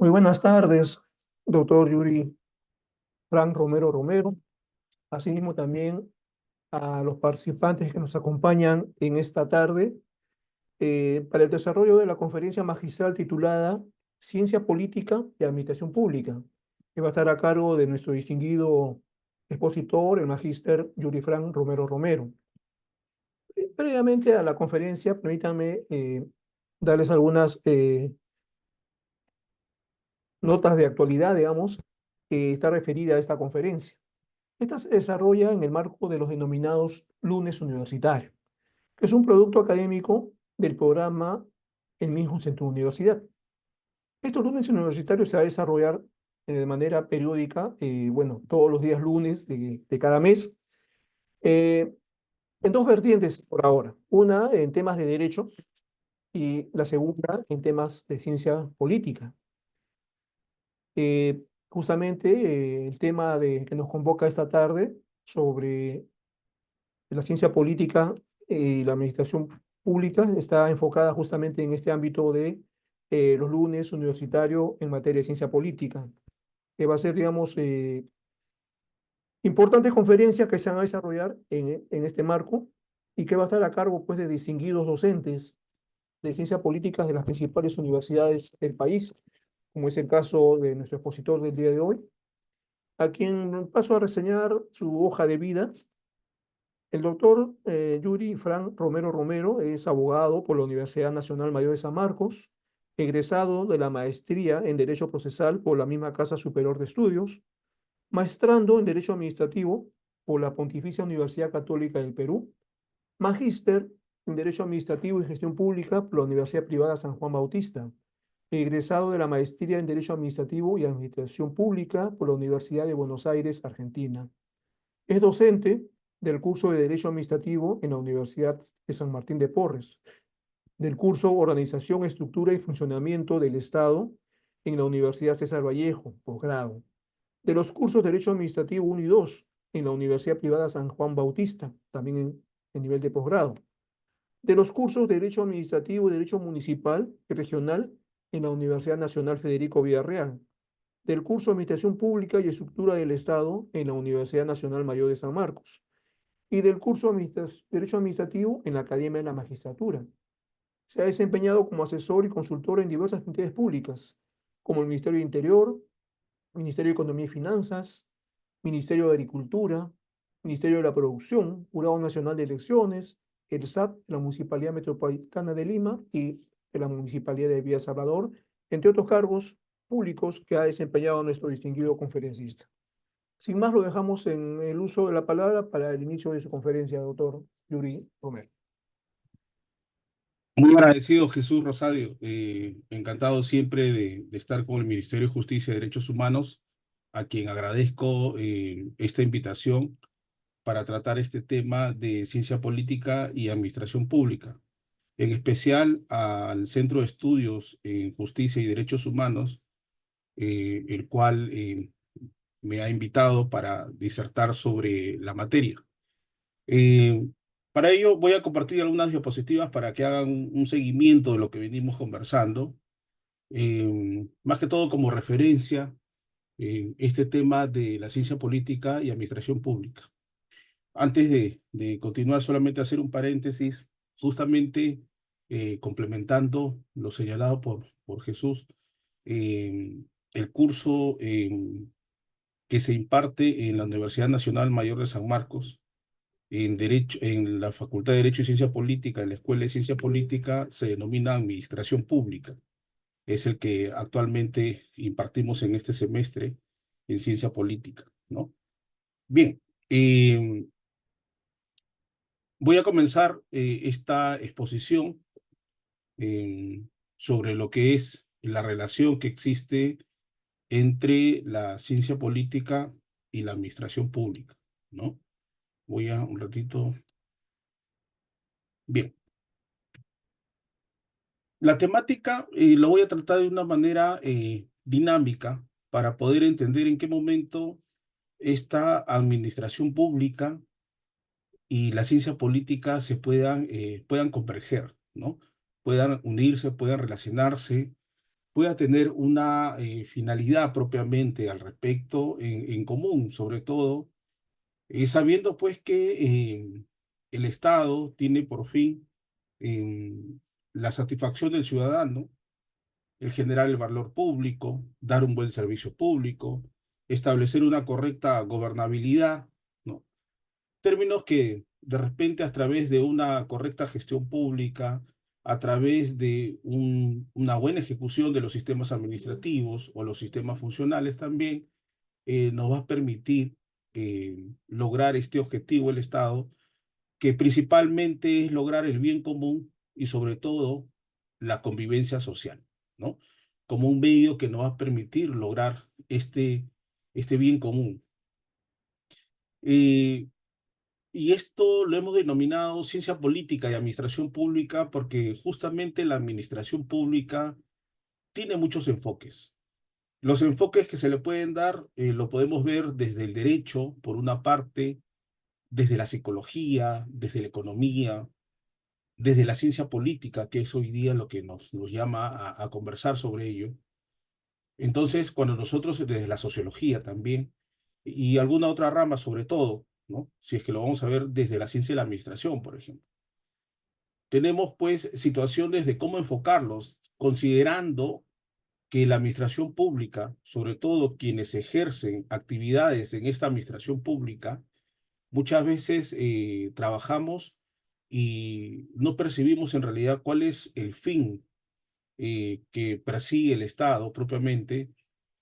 Muy buenas tardes, doctor Yuri Frank Romero Romero. Asimismo también a los participantes que nos acompañan en esta tarde para el desarrollo de la conferencia magistral titulada Ciencia Política y Administración Pública, que va a estar a cargo de nuestro distinguido expositor, el magíster Yuri Frank Romero Romero. Previamente a la conferencia, permítanme darles algunas notas de actualidad, digamos, que está referida a esta conferencia. Esta se desarrolla en el marco de los denominados lunes universitarios, que es un producto académico del programa El mismo Centro Universidad. Estos lunes universitarios se va a desarrollar de manera periódica, bueno, todos los días lunes de cada mes, eh, en dos vertientes por ahora. Una en temas de derecho y la segunda en temas de ciencia política. Justamente el tema que nos convoca esta tarde sobre la ciencia política y la administración pública está enfocada justamente en este ámbito de los lunes universitarios en materia de ciencia política, que va a ser, digamos, importantes conferencias que se van a desarrollar en este marco y que va a estar a cargo, pues, de distinguidos docentes de ciencia política de las principales universidades del país, como es el caso de nuestro expositor del día de hoy, a quien paso a reseñar su hoja de vida. El doctor Yuri Frank Romero Romero es abogado por la Universidad Nacional Mayor de San Marcos, egresado de la maestría en Derecho Procesal por la misma Casa Superior de Estudios, maestrando en Derecho Administrativo por la Pontificia Universidad Católica del Perú, magíster en Derecho Administrativo y Gestión Pública por la Universidad Privada San Juan Bautista, egresado de la maestría en Derecho Administrativo y Administración Pública por la Universidad de Buenos Aires, Argentina. Es docente del curso de Derecho Administrativo en la Universidad de San Martín de Porres, del curso Organización, Estructura y Funcionamiento del Estado en la Universidad César Vallejo, posgrado, de los cursos de Derecho Administrativo 1 y 2 en la Universidad Privada San Juan Bautista, también en nivel de posgrado, de los cursos de Derecho Administrativo y Derecho Municipal y Regional en la Universidad Nacional Federico Villarreal, del curso Administración Pública y Estructura del Estado en la Universidad Nacional Mayor de San Marcos y del curso Derecho Administrativo en la Academia de la Magistratura. Se ha desempeñado como asesor y consultor en diversas entidades públicas, como el Ministerio de Interior, Ministerio de Economía y Finanzas, Ministerio de Agricultura, Ministerio de la Producción, Jurado Nacional de Elecciones, el SAT, la Municipalidad Metropolitana de Lima y de la Municipalidad de Villa Salvador, entre otros cargos públicos que ha desempeñado nuestro distinguido conferencista. Sin más, lo dejamos en el uso de la palabra para el inicio de su conferencia, doctor Yuri Romero. Muy agradecido, Jesús Rosario. Encantado siempre de estar con el Ministerio de Justicia y Derechos Humanos, a quien agradezco esta invitación para tratar este tema de ciencia política y administración pública. En especial al Centro de Estudios en Justicia y Derechos Humanos, el cual me ha invitado para disertar sobre la materia. Eh, para ello voy a compartir algunas diapositivas para que hagan un seguimiento de lo que venimos conversando, más que todo como referencia este tema de la ciencia política y administración pública. Antes de continuar, solamente hacer un paréntesis, justamente complementando lo señalado por Jesús, eh, el curso que se imparte en la Universidad Nacional Mayor de San Marcos, en Derecho, en la Facultad de Derecho y Ciencia Política, en la Escuela de Ciencia Política, se denomina Administración Pública. Es el que actualmente impartimos en este semestre en Ciencia Política, ¿no? Bien, voy a comenzar esta exposición eh, sobre lo que es la relación que existe entre la ciencia política y la administración pública, ¿no? Voy a un ratito. Bien. La temática lo voy a tratar de una manera dinámica para poder entender en qué momento esta administración pública y la ciencia política puedan converger, ¿no? Puedan unirse, puedan relacionarse pueda tener una finalidad propiamente al respecto en común, sobre todo, sabiendo pues que el Estado tiene por fin eh, la satisfacción del ciudadano, el generar el valor público, dar un buen servicio público, establecer una correcta gobernabilidad, ¿no? Términos que de repente a través de una correcta gestión pública, a través de una buena ejecución de los sistemas administrativos o los sistemas funcionales también, nos va a permitir lograr este objetivo el Estado, que principalmente es lograr el bien común y sobre todo la convivencia social, ¿no? Como un medio que nos va a permitir lograr este bien común. Eh, y esto lo hemos denominado ciencia política y administración pública porque justamente la administración pública tiene muchos enfoques. Los enfoques que se le pueden dar lo podemos ver desde el derecho, por una parte, desde la psicología, desde la economía, desde la ciencia política, que es hoy día lo que nos llama a conversar sobre ello. Entonces, cuando nosotros, desde la sociología también, y alguna otra rama sobre todo, ¿no? Si es que lo vamos a ver desde la ciencia de la administración, por ejemplo. Tenemos pues situaciones de cómo enfocarlos, considerando que la administración pública, sobre todo quienes ejercen actividades en esta administración pública, muchas veces trabajamos y no percibimos en realidad cuál es el fin que persigue el Estado propiamente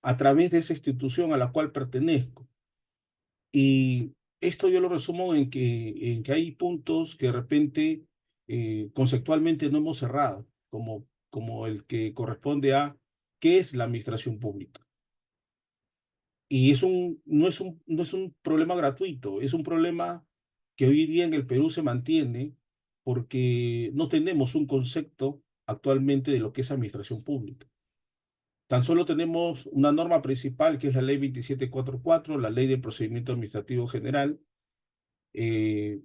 a través de esa institución a la cual pertenezco. Y esto yo lo resumo en que hay puntos que de repente conceptualmente no hemos cerrado, como el que corresponde a qué es la administración pública. Y no es un problema gratuito, es un problema que hoy día en el Perú se mantiene porque no tenemos un concepto actualmente de lo que es administración pública. Tan solo tenemos una norma principal que es la Ley 2744, la Ley de Procedimiento Administrativo General, eh,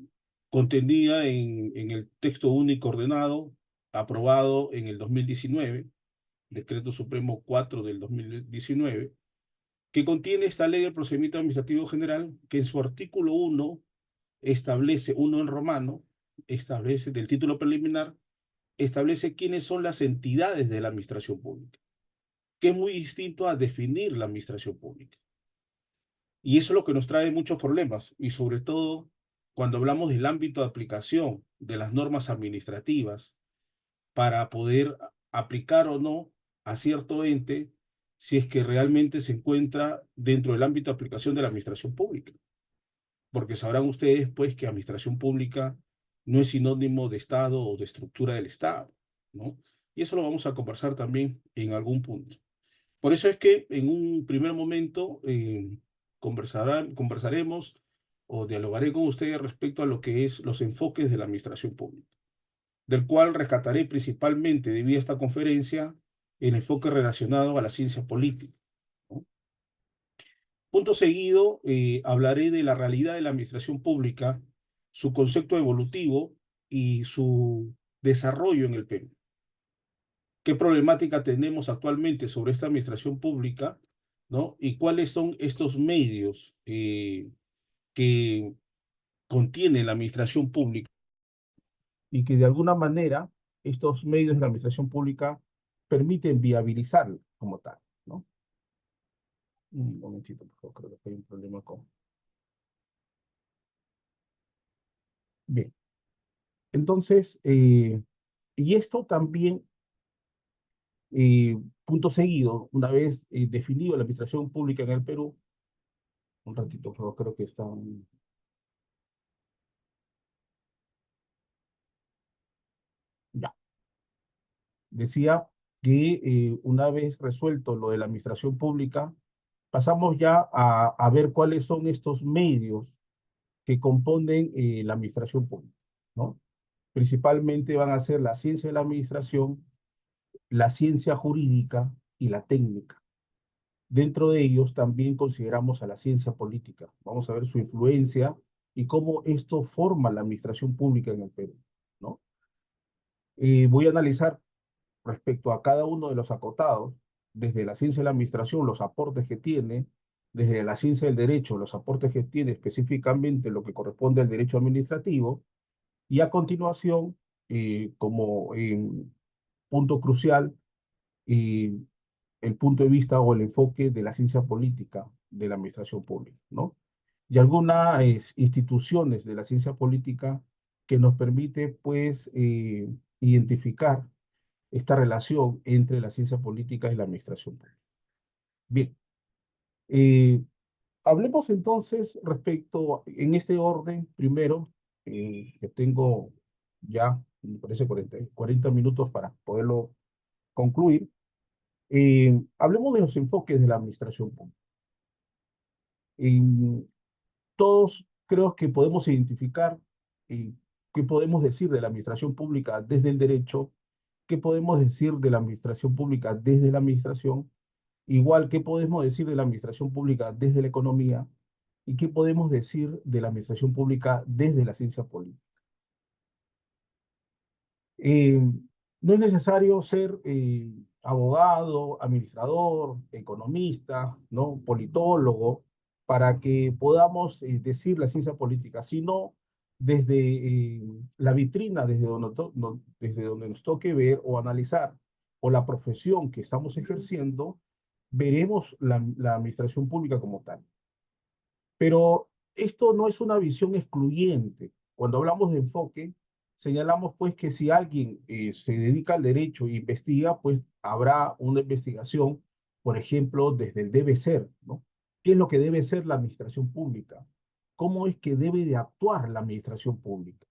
contenida en el texto único ordenado, aprobado en el 2019, Decreto Supremo 4 del 2019, que contiene esta Ley de Procedimiento Administrativo General, que en su artículo 1 establece, uno en romano, establece, del título preliminar, establece quiénes son las entidades de la administración pública, que es muy distinto a definir la administración pública. Y eso es lo que nos trae muchos problemas, y sobre todo cuando hablamos del ámbito de aplicación de las normas administrativas para poder aplicar o no a cierto ente si es que realmente se encuentra dentro del ámbito de aplicación de la administración pública. Porque sabrán ustedes, pues, que administración pública no es sinónimo de Estado o de estructura del Estado, ¿no? Y eso lo vamos a conversar también en algún punto. Por eso es que en un primer momento conversaremos o dialogaré con ustedes respecto a lo que es los enfoques de la administración pública, del cual rescataré principalmente, debido a esta conferencia, el enfoque relacionado a la ciencia política, ¿no? Punto seguido, hablaré de la realidad de la administración pública, su concepto evolutivo y su desarrollo en el Perú. ¿Qué problemática tenemos actualmente sobre esta administración pública, ¿no? Y cuáles son estos medios que contiene la administración pública y que de alguna manera estos medios de la administración pública permiten viabilizarla como tal, ¿no? Un momentito, por favor, creo que hay un problema con... Bien, entonces, y esto también, punto seguido, una vez definido la administración pública en el Perú, un ratito, por favor, creo que están... Ya, decía que una vez resuelto lo de la administración pública, pasamos ya a ver cuáles son estos medios que componen la administración pública, ¿no? Principalmente van a ser la ciencia de la administración, la ciencia jurídica y la técnica. Dentro de ellos también consideramos a la ciencia política. Vamos a ver su influencia y cómo esto forma la administración pública en el Perú, ¿no? Voy a analizar respecto a cada uno de los acotados, desde la ciencia de la administración, los aportes que tiene, desde la ciencia del derecho, los aportes que tiene específicamente lo que corresponde al derecho administrativo, y a continuación, como punto crucial, eh, el punto de vista o el enfoque de la ciencia política de la administración pública, ¿no? Y algunas instituciones de la ciencia política que nos permite, pues, identificar esta relación entre la ciencia política y la administración pública. Bien, eh, hablemos entonces respecto, en este orden, primero, que tengo ya, me parece 40 minutos para poderlo concluir. Hablemos de los enfoques de la administración pública. Todos creo que podemos identificar qué podemos decir de la administración pública desde el derecho, qué podemos decir de la administración pública desde la administración, igual qué podemos decir de la administración pública desde la economía y qué podemos decir de la administración pública desde la ciencia política. Eh, no es necesario ser abogado, administrador, economista, ¿no? Politólogo, para que podamos decir la ciencia política, sino desde la vitrina, desde donde nos toque ver o analizar, o la profesión que estamos ejerciendo, veremos la administración pública como tal. Pero esto no es una visión excluyente. Cuando hablamos de enfoque, señalamos pues que si alguien se dedica al derecho e investiga, pues habrá una investigación, por ejemplo, desde el debe ser, ¿no? ¿Qué es lo que debe ser la administración pública? ¿Cómo es que debe de actuar la administración pública?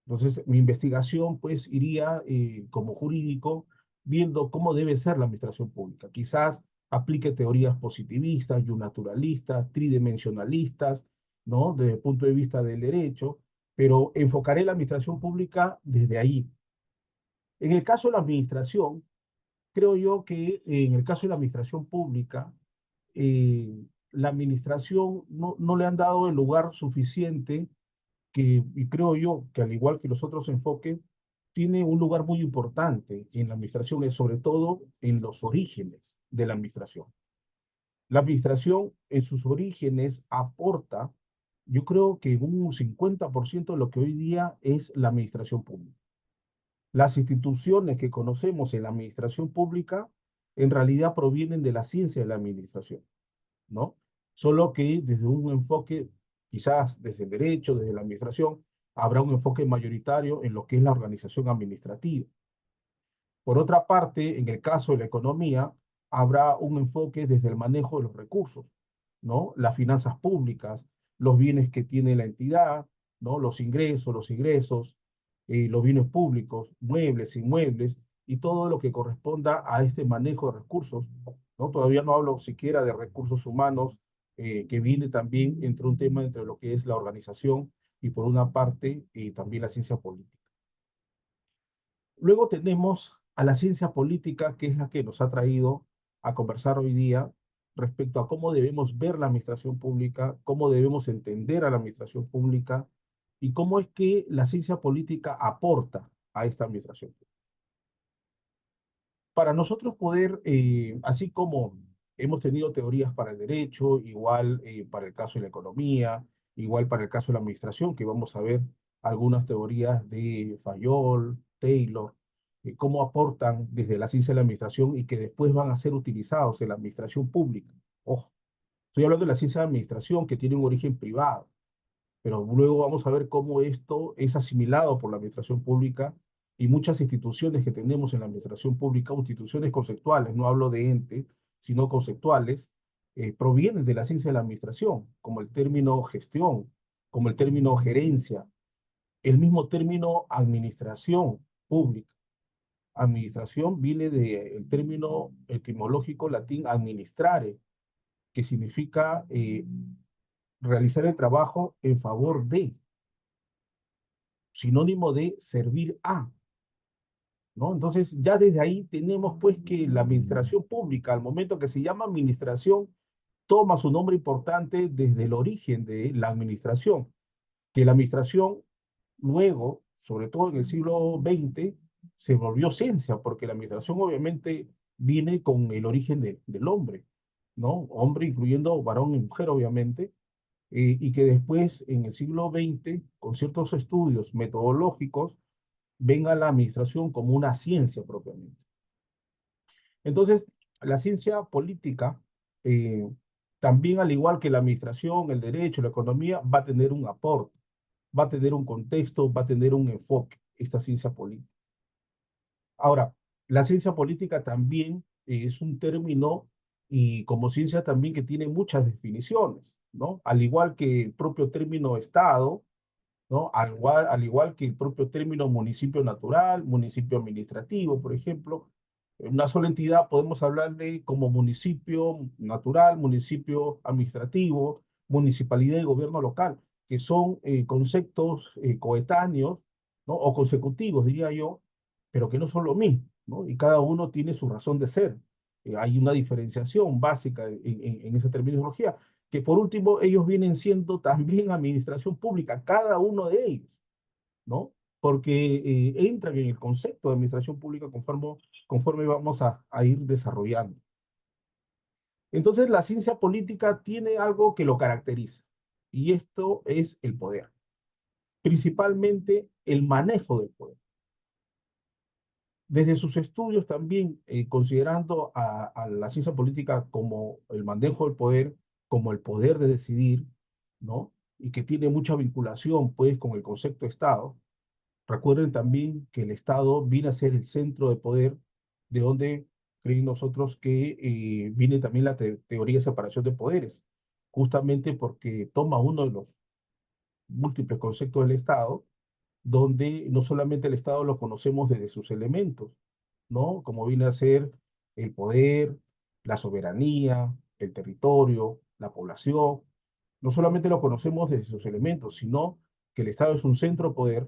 Entonces, mi investigación pues iría como jurídico viendo cómo debe ser la administración pública. Quizás aplique teorías positivistas, naturalistas, tridimensionalistas, ¿no? Desde el punto de vista del derecho, pero enfocaré la administración pública desde ahí. En el caso de la administración, creo yo que en el caso de la administración pública, la administración no le han dado el lugar suficiente y creo yo que al igual que los otros enfoques, tiene un lugar muy importante en la administración, y sobre todo en los orígenes de la administración. La administración en sus orígenes aporta, yo creo que un 50% de lo que hoy día es la administración pública. Las instituciones que conocemos en la administración pública en realidad provienen de la ciencia de la administración, ¿no? Solo que desde un enfoque, quizás desde el derecho, desde la administración, habrá un enfoque mayoritario en lo que es la organización administrativa. Por otra parte, en el caso de la economía, habrá un enfoque desde el manejo de los recursos, ¿no? Las finanzas públicas, los bienes que tiene la entidad, ¿no? Los ingresos, los bienes públicos, muebles, inmuebles, y todo lo que corresponda a este manejo de recursos, ¿no? Todavía no hablo siquiera de recursos humanos, que viene también entre un tema entre lo que es la organización y por una parte también la ciencia política. Luego tenemos a la ciencia política, que es la que nos ha traído a conversar hoy día respecto a cómo debemos ver la administración pública, cómo debemos entender a la administración pública y cómo es que la ciencia política aporta a esta administración. Para nosotros poder, así como hemos tenido teorías para el derecho, igual para el caso de la economía, igual para el caso de la administración, que vamos a ver algunas teorías de Fayol, Taylor, cómo aportan desde la ciencia de la administración y que después van a ser utilizados en la administración pública. Ojo, estoy hablando de la ciencia de administración que tiene un origen privado, pero luego vamos a ver cómo esto es asimilado por la administración pública y muchas instituciones que tenemos en la administración pública, instituciones conceptuales, no hablo de entes, sino conceptuales, provienen de la ciencia de la administración, como el término gestión, como el término gerencia, el mismo término administración pública. Administración viene del término etimológico latín administrare, que significa realizar el trabajo en favor de, sinónimo de servir a, ¿no? Entonces, ya desde ahí tenemos pues que la administración pública, al momento que se llama administración, toma su nombre importante desde el origen de la administración, que la administración luego, sobre todo en el siglo XX, se volvió ciencia, porque la administración obviamente viene con el origen del hombre, ¿no? Hombre incluyendo varón y mujer, obviamente, y que después, en el siglo XX, con ciertos estudios metodológicos, venga la administración como una ciencia propiamente. Entonces, la ciencia política, eh, también al igual que la administración, el derecho, la economía, va a tener un aporte, va a tener un contexto, va a tener un enfoque, esta ciencia política. Ahora, la ciencia política también es un término y como ciencia también que tiene muchas definiciones, ¿no? Al igual que el propio término Estado, ¿no? Al igual que el propio término municipio natural, municipio administrativo, por ejemplo. En una sola entidad podemos hablarle como municipio natural, municipio administrativo, municipalidad y gobierno local, que son conceptos coetáneos, ¿no? O consecutivos, diría yo, pero que no son lo mismo, ¿no? Y cada uno tiene su razón de ser. Hay una diferenciación básica en esa terminología que por último ellos vienen siendo también administración pública, cada uno de ellos, ¿no? Porque entran en el concepto de administración pública conforme vamos a ir desarrollando. Entonces, la ciencia política tiene algo que lo caracteriza, y esto es el poder, principalmente el manejo del poder. Desde sus estudios también, considerando a la ciencia política como el manejo del poder, como el poder de decidir, ¿no? Y que tiene mucha vinculación, pues, con el concepto de Estado. Recuerden también que el Estado viene a ser el centro de poder, de donde creen nosotros que viene también la teoría de separación de poderes, justamente porque toma uno de los múltiples conceptos del Estado, donde no solamente el Estado lo conocemos desde sus elementos, ¿no? Como viene a ser el poder, la soberanía, el territorio, la población. No solamente lo conocemos desde sus elementos, sino que el Estado es un centro de poder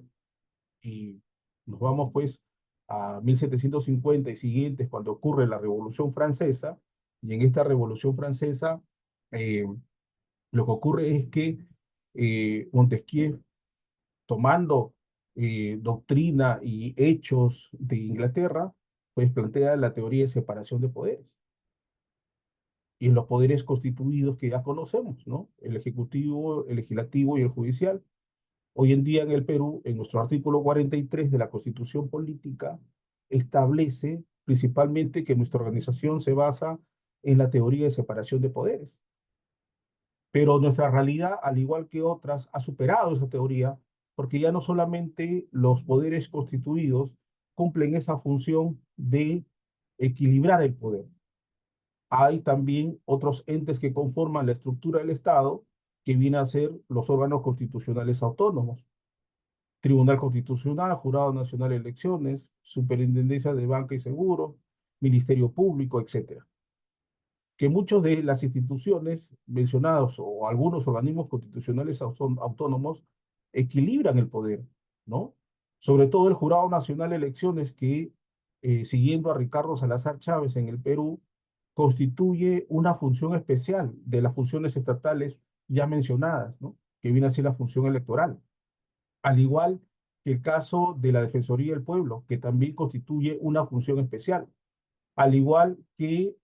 y nos vamos pues a 1750 y siguientes, cuando ocurre la Revolución Francesa, y en esta Revolución Francesa eh, lo que ocurre es que Montesquieu, tomando doctrina y hechos de Inglaterra, pues plantea la teoría de separación de poderes. Y en los poderes constituidos que ya conocemos, ¿no? El ejecutivo, el legislativo y el judicial. Hoy en día en el Perú, en nuestro artículo 43 de la Constitución Política, establece principalmente que nuestra organización se basa en la teoría de separación de poderes. Pero nuestra realidad, al igual que otras, ha superado esa teoría, porque ya no solamente los poderes constituidos cumplen esa función de equilibrar el poder. Hay también otros entes que conforman la estructura del Estado, que vienen a ser los órganos constitucionales autónomos. Tribunal Constitucional, Jurado Nacional de Elecciones, Superintendencia de Banca y Seguro, Ministerio Público, etcétera. Que muchas de las instituciones mencionadas o algunos organismos constitucionales autónomos equilibran el poder, ¿no? Sobre todo el Jurado Nacional de Elecciones que, siguiendo a Ricardo Salazar Chávez en el Perú, constituye una función especial de las funciones estatales ya mencionadas, ¿no? Que viene a ser la función electoral. Al igual que el caso de la Defensoría del Pueblo, que también constituye una función especial, al igual que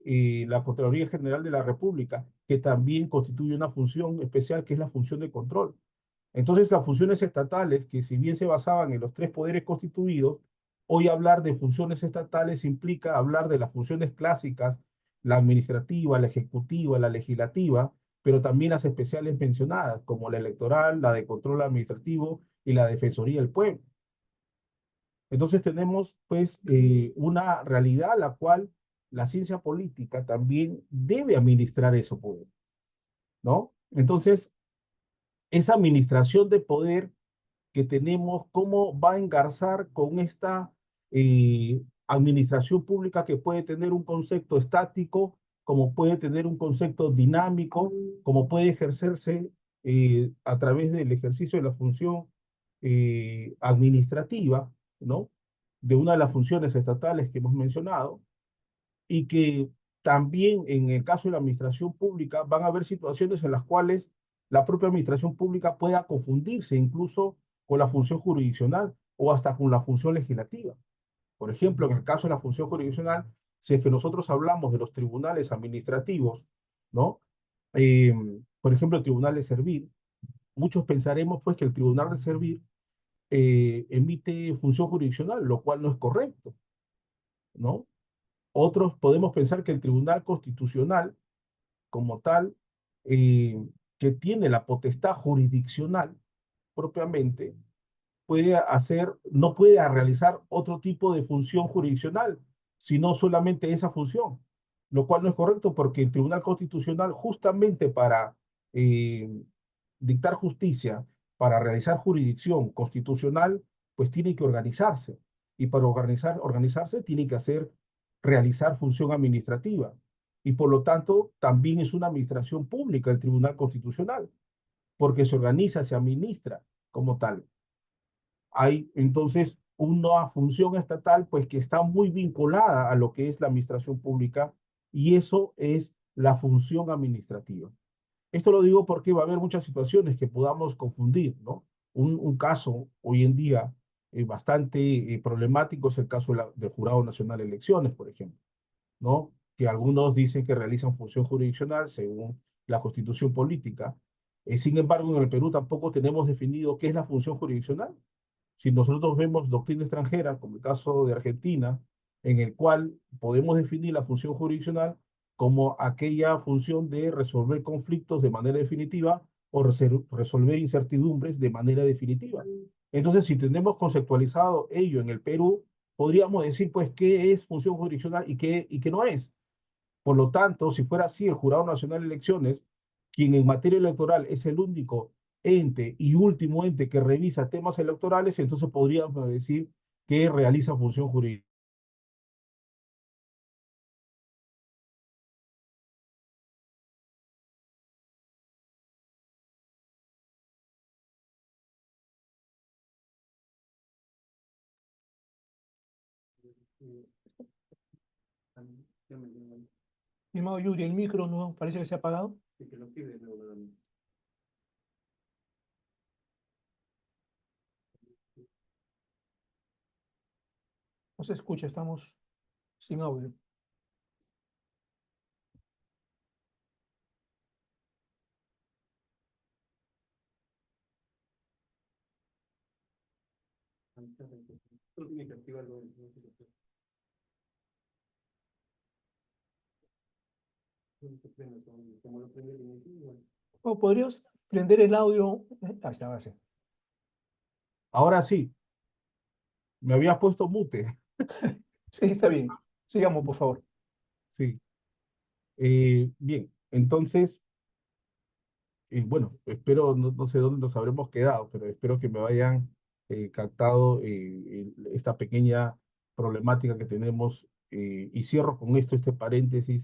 la Contraloría General de la República, que también constituye una función especial, que es la función de control. Entonces, las funciones estatales, que si bien se basaban en los tres poderes constituidos, hoy hablar de funciones estatales implica hablar de las funciones clásicas, la administrativa, la ejecutiva, la legislativa, pero también las especiales mencionadas, como la electoral, la de control administrativo y la Defensoría del Pueblo. Entonces tenemos pues una realidad a la cual la ciencia política también debe administrar ese poder, ¿no? Entonces, esa administración de poder que tenemos, ¿cómo va a engarzar con esta administración pública que puede tener un concepto estático, como puede tener un concepto dinámico, como puede ejercerse a través del ejercicio de la función administrativa, ¿no? De una de las funciones estatales que hemos mencionado, y que también en el caso de la administración pública van a haber situaciones en las cuales la propia administración pública pueda confundirse incluso con la función jurisdiccional o hasta con la función legislativa. Por ejemplo, en el caso de la función jurisdiccional, si es que nosotros hablamos de los tribunales administrativos, ¿no? Eh, por ejemplo, el Tribunal de Servir, muchos pensaremos pues que el Tribunal de Servir emite función jurisdiccional, lo cual no es correcto, ¿no? Otros podemos pensar que el Tribunal Constitucional, como tal, eh, que tiene la potestad jurisdiccional propiamente, no puede realizar otro tipo de función jurisdiccional, sino solamente esa función, lo cual no es correcto porque el Tribunal Constitucional justamente para eh, dictar justicia, para realizar jurisdicción constitucional, pues tiene que organizarse. Y para organizarse tiene que realizar función administrativa. Y por lo tanto, también es una administración pública el Tribunal Constitucional, porque se organiza, se administra como tal. Hay entonces una función estatal pues que está muy vinculada a lo que es la administración pública y eso es la función administrativa. Esto lo digo porque va a haber muchas situaciones que podamos confundir, ¿no? Un caso hoy en día bastante problemático es el caso del Jurado Nacional de Elecciones, por ejemplo, ¿no? Que algunos dicen que realizan función jurisdiccional según la Constitución política. Sin embargo, en el Perú tampoco tenemos definido qué es la función jurisdiccional. Si nosotros vemos doctrina extranjera, como el caso de Argentina, en el cual podemos definir la función jurisdiccional como aquella función de resolver conflictos de manera definitiva o resolver incertidumbres de manera definitiva. Entonces, si tenemos conceptualizado ello en el Perú, podríamos decir, pues, qué es función jurisdiccional y qué no es. Por lo tanto, si fuera así, el Jurado Nacional de Elecciones, quien en materia electoral es el único ente y último ente que revisa temas electorales, entonces podríamos decir que realiza función jurídica. Estimado Yuri, el micro no parece que se ha apagado. No se escucha, estamos sin audio. ¿O podrías prender el audio? Ahí está, ahora sí. Ahora sí, me habías puesto mute. Sí, está bien. Sigamos, por favor. Sí. Bien, entonces, bueno, espero, no sé dónde nos habremos quedado, pero espero que me vayan captado esta pequeña problemática que tenemos. Y cierro con esto, este paréntesis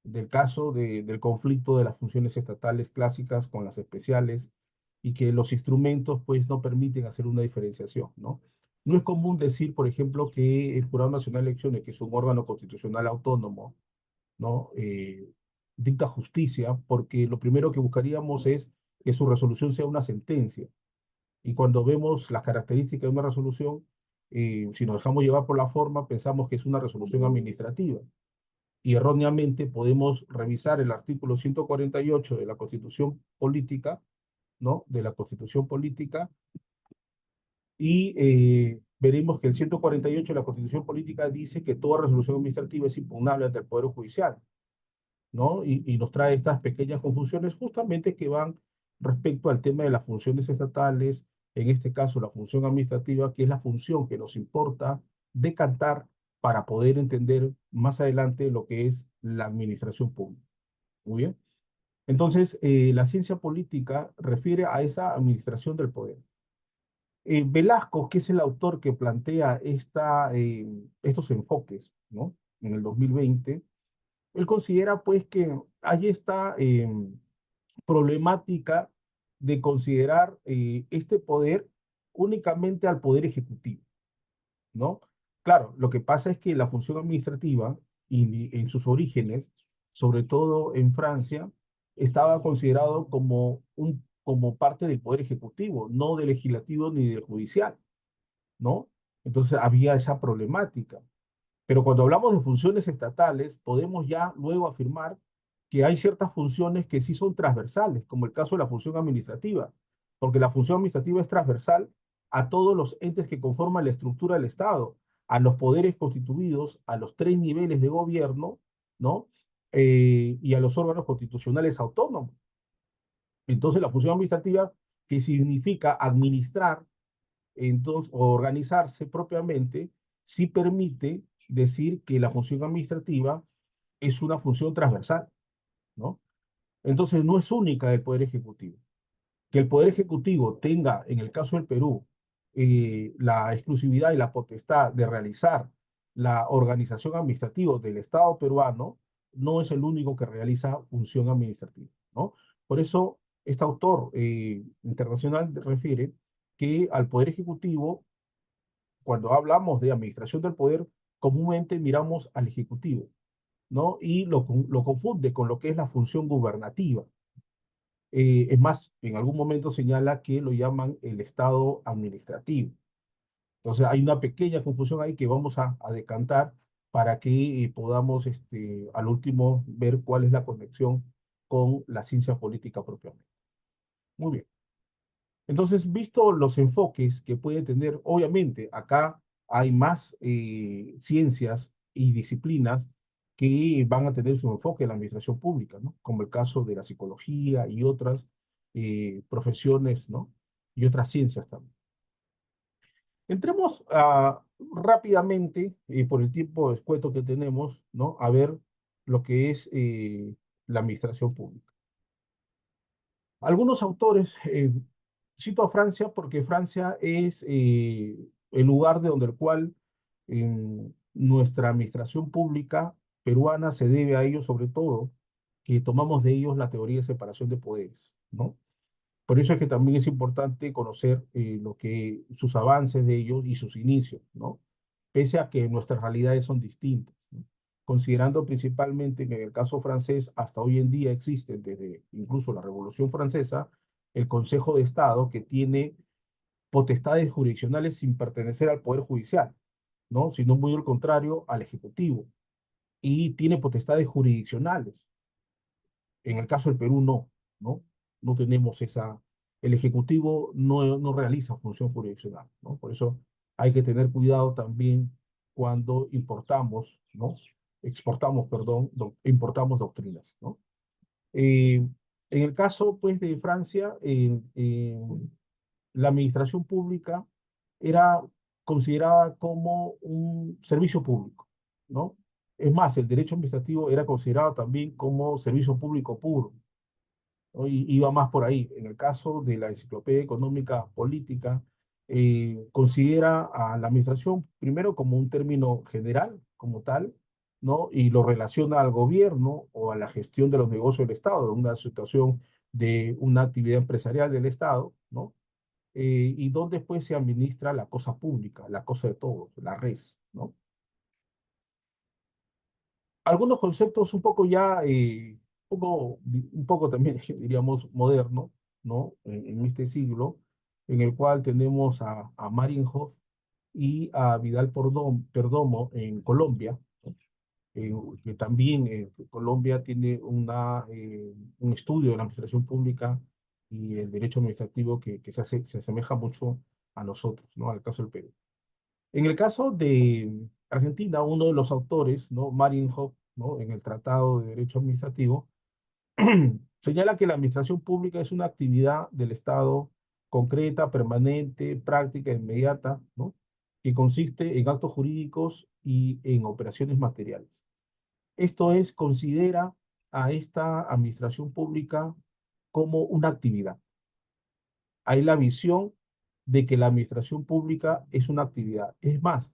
del caso del conflicto de las funciones estatales clásicas con las especiales y que los instrumentos pues no permiten hacer una diferenciación, ¿no? No es común decir, por ejemplo, que el Jurado Nacional de Elecciones, que es un órgano constitucional autónomo, ¿no? Dicta justicia, porque lo primero que buscaríamos es que su resolución sea una sentencia. Y cuando vemos las características de una resolución, si nos dejamos llevar por la forma, pensamos que es una resolución administrativa. Y erróneamente podemos revisar el artículo 148 de la Constitución Política, ¿no? De la Constitución Política, y veremos que el 148 de la Constitución Política dice que toda resolución administrativa es impugnable ante el Poder Judicial, ¿no? Y nos trae estas pequeñas confusiones justamente que van respecto al tema de las funciones estatales, en este caso la función administrativa, que es la función que nos importa decantar para poder entender más adelante lo que es la administración pública. Muy bien. Entonces, la ciencia política refiere a esa administración del poder. Velasco, que es el autor que plantea estos enfoques, ¿no? En el 2020, él considera pues que hay esta problemática de considerar este poder únicamente al poder ejecutivo, ¿no? Claro, lo que pasa es que la función administrativa en sus orígenes, sobre todo en Francia, estaba considerado como parte del poder ejecutivo, no del legislativo ni del judicial, ¿no? Entonces había esa problemática. Pero cuando hablamos de funciones estatales, podemos ya luego afirmar que hay ciertas funciones que sí son transversales, como el caso de la función administrativa, porque la función administrativa es transversal a todos los entes que conforman la estructura del Estado, a los poderes constituidos, a los 3 niveles de gobierno, ¿no? Y a los órganos constitucionales autónomos. Entonces, la función administrativa, que significa administrar, entonces, o organizarse propiamente, sí permite decir que la función administrativa es una función transversal, ¿no? Entonces, no es única del Poder Ejecutivo. Que el Poder Ejecutivo tenga, en el caso del Perú, la exclusividad y la potestad de realizar la organización administrativa del Estado peruano, no es el único que realiza función administrativa, ¿no? Por eso, este autor internacional refiere que al Poder Ejecutivo, cuando hablamos de administración del poder, comúnmente miramos al Ejecutivo, ¿no? Y lo confunde con lo que es la función gubernativa. Es más, en algún momento señala que lo llaman el Estado administrativo. Entonces hay una pequeña confusión ahí que vamos a decantar para que podamos al último ver cuál es la conexión con la ciencia política propiamente. Muy bien. Entonces, visto los enfoques que puede tener, obviamente acá hay más ciencias y disciplinas que van a tener su enfoque en la administración pública, ¿no? Como el caso de la psicología y otras profesiones, ¿no? Y otras ciencias también. Entremos rápidamente, por el tiempo escueto que tenemos, ¿no? A ver lo que es la administración pública. Algunos autores, cito a Francia porque Francia es el lugar de donde el cual nuestra administración pública peruana se debe a ellos, sobre todo, que tomamos de ellos la teoría de separación de poderes, ¿no? Por eso es que también es importante conocer sus avances de ellos y sus inicios, ¿no? Pese a que nuestras realidades son distintas, ¿no? Considerando principalmente que en el caso francés, hasta hoy en día existe, desde incluso la Revolución Francesa, el Consejo de Estado que tiene potestades jurisdiccionales sin pertenecer al Poder Judicial, ¿no? Sino muy al contrario, al Ejecutivo. Y tiene potestades jurisdiccionales. En el caso del Perú no, ¿no? No tenemos el Ejecutivo no realiza función jurisdiccional, ¿no? Por eso hay que tener cuidado también cuando importamos, ¿no? Exportamos, perdón, importamos doctrinas, ¿no? En el caso, pues, de Francia, la administración pública era considerada como un servicio público, ¿no? Es más, el derecho administrativo era considerado también como servicio público puro, ¿no? Y iba más por ahí. En el caso de la Enciclopedia Económica Política, considera a la administración primero como un término general, como tal, ¿no? Y lo relaciona al gobierno o a la gestión de los negocios del Estado, en una situación de una actividad empresarial del Estado, ¿no? Y donde después se administra la cosa pública, la cosa de todos, la res, ¿no? Algunos conceptos un poco ya, un poco también diríamos moderno, ¿no? En este siglo, en el cual tenemos a Marienhof y a Vidal Perdomo en Colombia, ¿no? Que también Colombia tiene un estudio de la administración pública y el derecho administrativo que se asemeja mucho a nosotros, ¿no? Al caso del Perú. En el caso de Argentina, uno de los autores, ¿no? Marienhof, ¿no? En el Tratado de Derecho Administrativo, señala que la administración pública es una actividad del Estado concreta, permanente, práctica, inmediata, ¿no? Que consiste en actos jurídicos y en operaciones materiales. Esto es, considera a esta administración pública como una actividad. Hay la visión de que la administración pública es una actividad. Es más,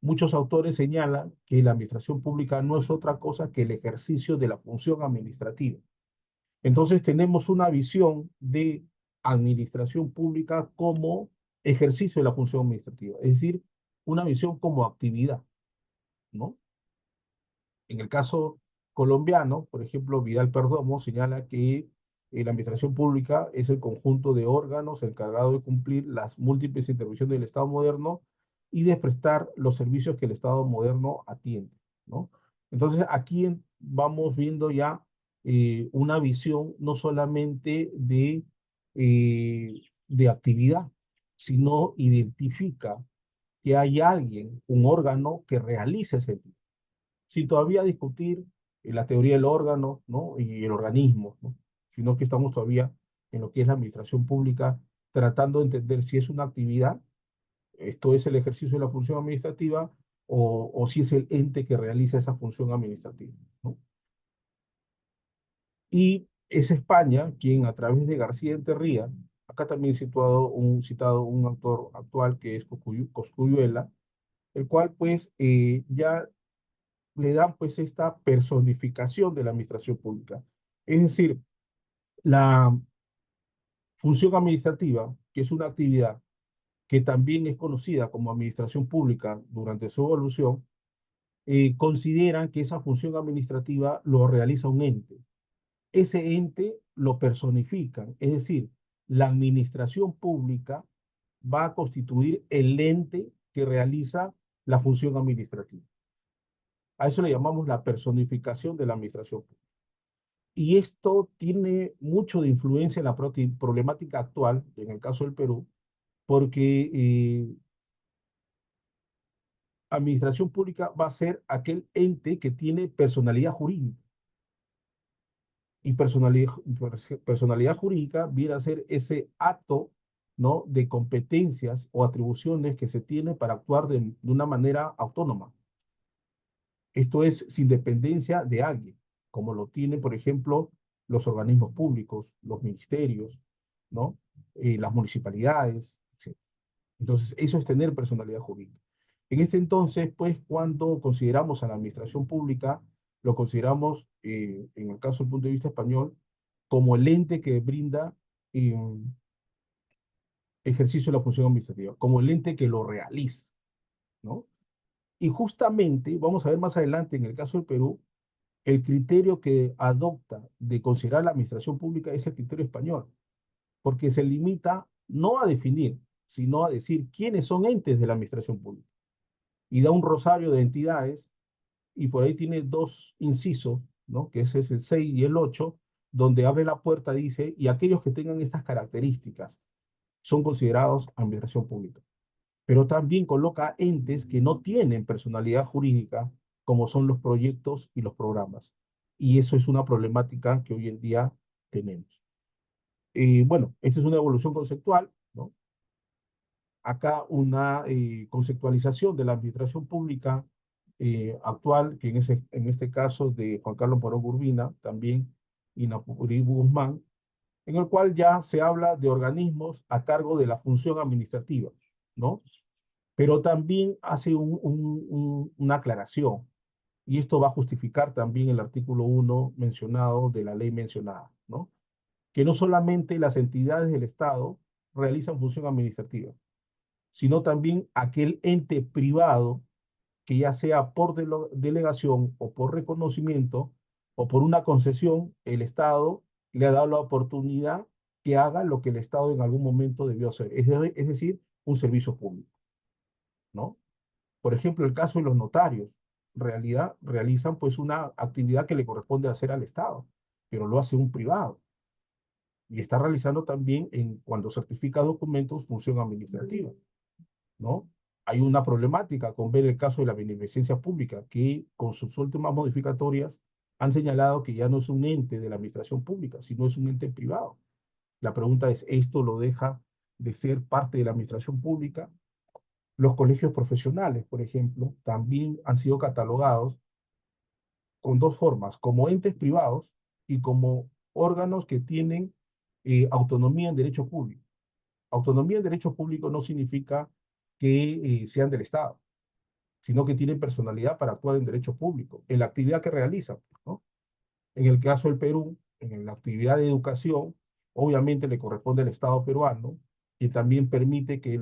muchos autores señalan que la administración pública no es otra cosa que el ejercicio de la función administrativa. Entonces tenemos una visión de administración pública como ejercicio de la función administrativa, es decir, una visión como actividad, ¿no? En el caso colombiano, por ejemplo, Vidal Perdomo señala que la administración pública es el conjunto de órganos encargado de cumplir las múltiples intervenciones del Estado moderno y de prestar los servicios que el Estado moderno atiende, ¿no? Entonces, aquí vamos viendo ya una visión no solamente de actividad, sino identifica que hay alguien, un órgano que realice ese tipo. Sin todavía discutir la teoría del órgano, ¿no? Y el organismo, ¿no? Sino que estamos todavía en lo que es la administración pública, tratando de entender si es una actividad, esto es el ejercicio de la función administrativa, o si es el ente que realiza esa función administrativa, ¿no? Y es España quien a través de García Enterría, acá también citado un autor actual que es Cosculluela, el cual pues ya le dan pues esta personificación de la administración pública. Es decir, la función administrativa, que es una actividad que también es conocida como administración pública durante su evolución, consideran que esa función administrativa lo realiza un ente. Ese ente lo personifican, es decir, la administración pública va a constituir el ente que realiza la función administrativa. A eso le llamamos la personificación de la administración pública. Y esto tiene mucho de influencia en la problemática actual, en el caso del Perú, porque administración pública va a ser aquel ente que tiene personalidad jurídica. Y personalidad jurídica viene a ser ese acto, ¿no?, de competencias o atribuciones que se tiene para actuar de una manera autónoma. Esto es sin dependencia de alguien, como lo tienen, por ejemplo, los organismos públicos, los ministerios, ¿no? Las municipalidades, etc. Entonces, eso es tener personalidad jurídica. En este entonces, pues, cuando consideramos a la administración pública, lo consideramos, en el caso del punto de vista español, como el ente que brinda ejercicio de la función administrativa, como el ente que lo realiza, ¿no? Y justamente, vamos a ver más adelante en el caso del Perú, el criterio que adopta de considerar la administración pública es el criterio español, porque se limita no a definir, sino a decir quiénes son entes de la administración pública. Y da un rosario de entidades, y por ahí tiene dos incisos, ¿no?, que ese es el 6 y el 8, donde abre la puerta, dice, y aquellos que tengan estas características son considerados administración pública. Pero también coloca entes que no tienen personalidad jurídica, como son los proyectos y los programas. Y eso es una problemática que hoy en día tenemos. Bueno, esta es una evolución conceptual, ¿no? Acá una conceptualización de la administración pública actual, que en este caso de Juan Carlos Morón Urbina, también y Naporí Guzmán, en el cual ya se habla de organismos a cargo de la función administrativa, ¿no? Pero también hace una aclaración, y esto va a justificar también el artículo 1 mencionado de la ley mencionada, ¿no? Que no solamente las entidades del Estado realizan función administrativa, sino también aquel ente privado que ya sea por delegación o por reconocimiento o por una concesión, el Estado le ha dado la oportunidad que haga lo que el Estado en algún momento debió hacer, es decir, un servicio público, ¿no? Por ejemplo, el caso de los notarios, en realidad realizan pues una actividad que le corresponde hacer al Estado, pero lo hace un privado. Y está realizando también, cuando certifica documentos, función administrativa, ¿no? Hay una problemática con ver el caso de la beneficencia pública, que con sus últimas modificatorias han señalado que ya no es un ente de la administración pública, sino es un ente privado. La pregunta es, ¿esto lo deja de ser parte de la administración pública? Los colegios profesionales, por ejemplo, también han sido catalogados con dos formas, como entes privados y como órganos que tienen autonomía en derecho público. Autonomía en derecho público no significa que sean del Estado, sino que tienen personalidad para actuar en derecho público, en la actividad que realizan, ¿no? En el caso del Perú, en la actividad de educación, obviamente le corresponde al Estado peruano, que también permite que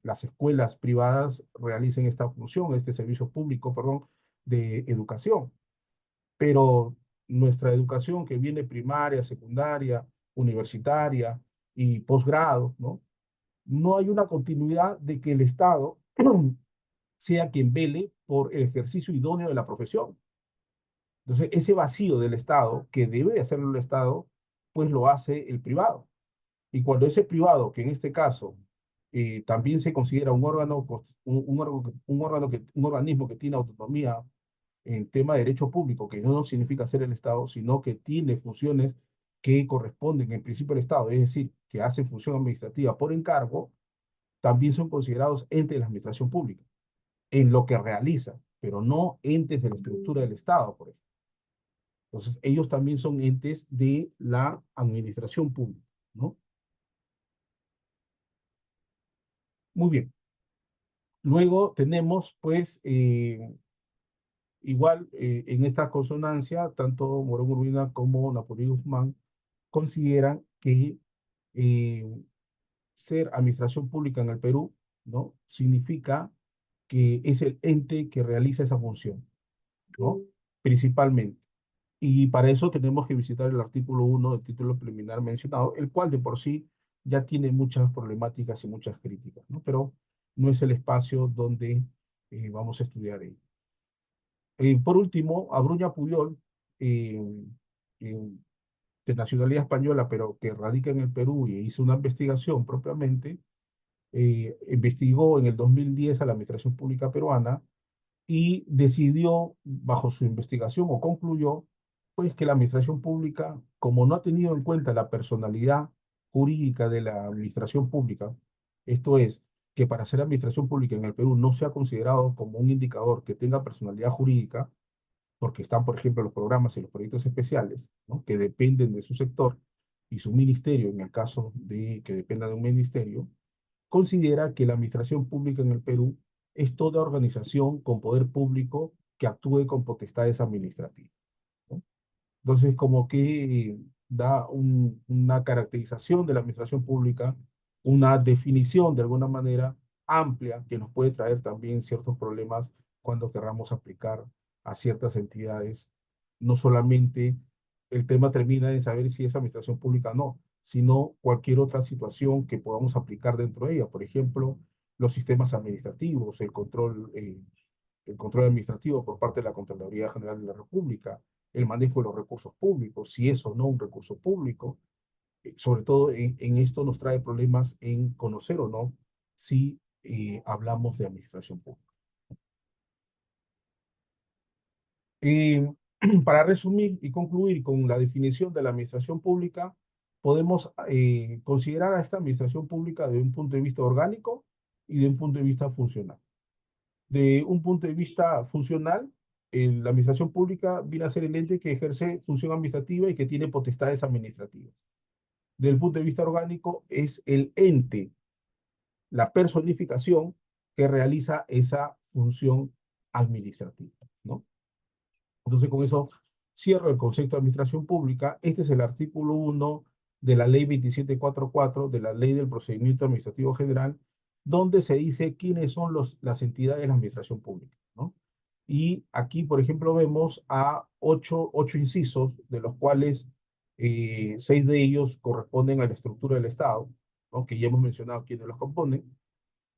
las escuelas privadas realicen esta función, este servicio público, perdón, de educación. Pero nuestra educación que viene primaria, secundaria, universitaria y posgrado, ¿no? No hay una continuidad de que el Estado sea quien vele por el ejercicio idóneo de la profesión. Entonces, ese vacío del Estado, que debe hacerlo el Estado, pues lo hace el privado. Y cuando ese privado, que en este caso también se considera un órgano, un organismo que tiene autonomía en tema de derecho público, que no significa ser el Estado, sino que tiene funciones que corresponden en principio al Estado, es decir, que hacen función administrativa por encargo, también son considerados entes de la administración pública, en lo que realizan, pero no entes de la estructura del Estado, por ejemplo. Entonces, ellos también son entes de la administración pública, ¿no? Muy bien. Luego tenemos, pues, igual en esta consonancia, tanto Morón Urbina como Napoleón Guzmán consideran que eh, ser administración pública en el Perú, ¿no? Significa que es el ente que realiza esa función, ¿no? Principalmente. Y para eso tenemos que visitar el artículo 1 del título preliminar mencionado, el cual de por sí ya tiene muchas problemáticas y muchas críticas, ¿no? Pero no es el espacio donde vamos a estudiar ello. Por último, Abruña Puyol, eh, eh, de nacionalidad española, pero que radica en el Perú y hizo una investigación propiamente, investigó en el 2010 a la administración pública peruana y decidió, bajo su investigación, o concluyó, pues que la administración pública, como no ha tenido en cuenta la personalidad jurídica de la administración pública, esto es, que para ser administración pública en el Perú no se ha considerado como un indicador que tenga personalidad jurídica, porque están, por ejemplo, los programas y los proyectos especiales, ¿no? Que dependen de su sector y su ministerio, en el caso de que dependa de un ministerio, considera que la administración pública en el Perú es toda organización con poder público que actúe con potestades administrativas, ¿no? Entonces, como que da una caracterización de la administración pública, una definición de alguna manera amplia que nos puede traer también ciertos problemas cuando querramos aplicar a ciertas entidades. No solamente el tema termina en saber si es administración pública o no, sino cualquier otra situación que podamos aplicar dentro de ella. Por ejemplo, los sistemas administrativos, el control administrativo por parte de la Contraloría General de la República, el manejo de los recursos públicos, si es o no un recurso público. Sobre todo en esto nos trae problemas en conocer o no si hablamos de administración pública. Eh, para resumir y concluir con la definición de la administración pública, podemos considerar a esta administración pública de un punto de vista orgánico y de un punto de vista funcional. De un punto de vista funcional, la administración pública viene a ser el ente que ejerce función administrativa y que tiene potestades administrativas. Desde el punto de vista orgánico, es el ente, la personificación que realiza esa función administrativa, ¿no? Entonces, con eso cierro el concepto de administración pública. Este es el artículo 1 de la ley 2744, de la ley del procedimiento administrativo general, donde se dice quiénes son las entidades de la administración pública, ¿no? Y aquí, por ejemplo, vemos a ocho incisos, de los cuales 6 de ellos corresponden a la estructura del Estado, ¿no? Que ya hemos mencionado quiénes los componen.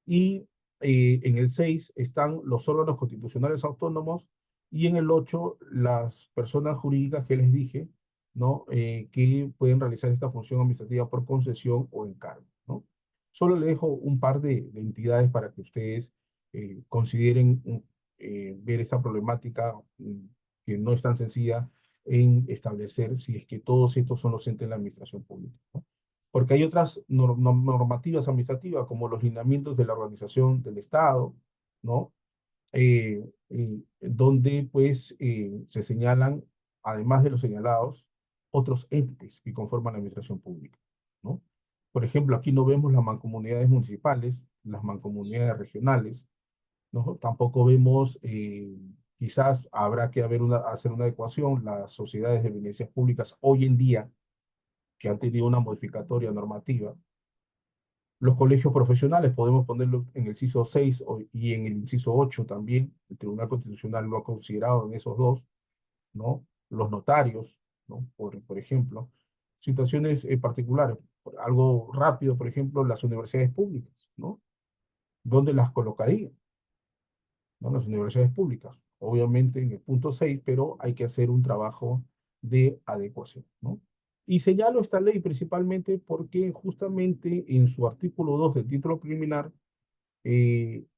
Y en el 6 están los órganos constitucionales autónomos y en el 8 las personas jurídicas que les dije, ¿no? Que pueden realizar esta función administrativa por concesión o encargo, ¿no? Solo le dejo un par de entidades para que ustedes consideren ver esta problemática que no es tan sencilla en establecer si es que todos estos son los entes de la administración pública, ¿no? Porque hay otras normativas administrativas, como los lineamientos de la organización del Estado, ¿no? Donde pues se señalan, además de los señalados, otros entes que conforman la administración pública, ¿no? Por ejemplo, aquí no vemos las mancomunidades municipales, las mancomunidades regionales, ¿no? Tampoco vemos, quizás habrá que hacer una adecuación, las sociedades de evidencias públicas hoy en día, que han tenido una modificatoria normativa. Los colegios profesionales podemos ponerlo en el inciso 6 y en el inciso 8 también. El Tribunal Constitucional lo ha considerado en esos dos, ¿no? Los notarios, ¿no? Por ejemplo. Situaciones particulares. Algo rápido, por ejemplo, las universidades públicas, ¿no? ¿Dónde las colocaría? ¿No? Las universidades públicas, obviamente en el punto 6, pero hay que hacer un trabajo de adecuación, ¿no? Y señalo esta ley principalmente porque justamente en su artículo 2 del título preliminar,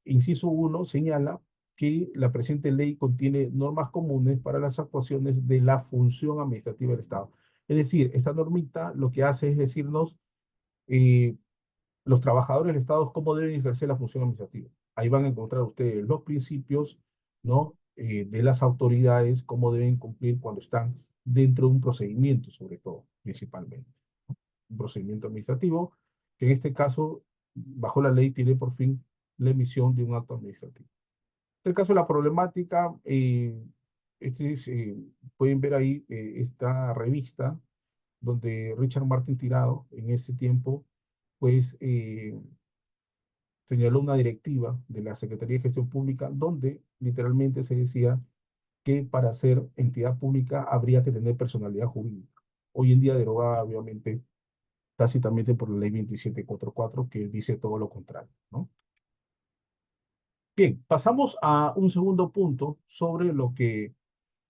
inciso 1 señala que la presente ley contiene normas comunes para las actuaciones de la función administrativa del Estado. Es decir, esta normita lo que hace es decirnos eh, los trabajadores del Estado cómo deben ejercer la función administrativa. Ahí van a encontrar ustedes los principios, ¿no? De las autoridades, cómo deben cumplir cuando están dentro de un procedimiento, sobre todo, principalmente. Un procedimiento administrativo, que en este caso, bajo la ley, tiene por fin la emisión de un acto administrativo. En el caso de la problemática, pueden ver ahí esta revista donde Richard Martin Tirado, en ese tiempo, pues señaló una directiva de la Secretaría de Gestión Pública donde literalmente se decía que para ser entidad pública habría que tener personalidad jurídica. Hoy en día derogada, obviamente, tácitamente por la ley 2744, que dice todo lo contrario, ¿no? Bien, pasamos a un segundo punto sobre lo que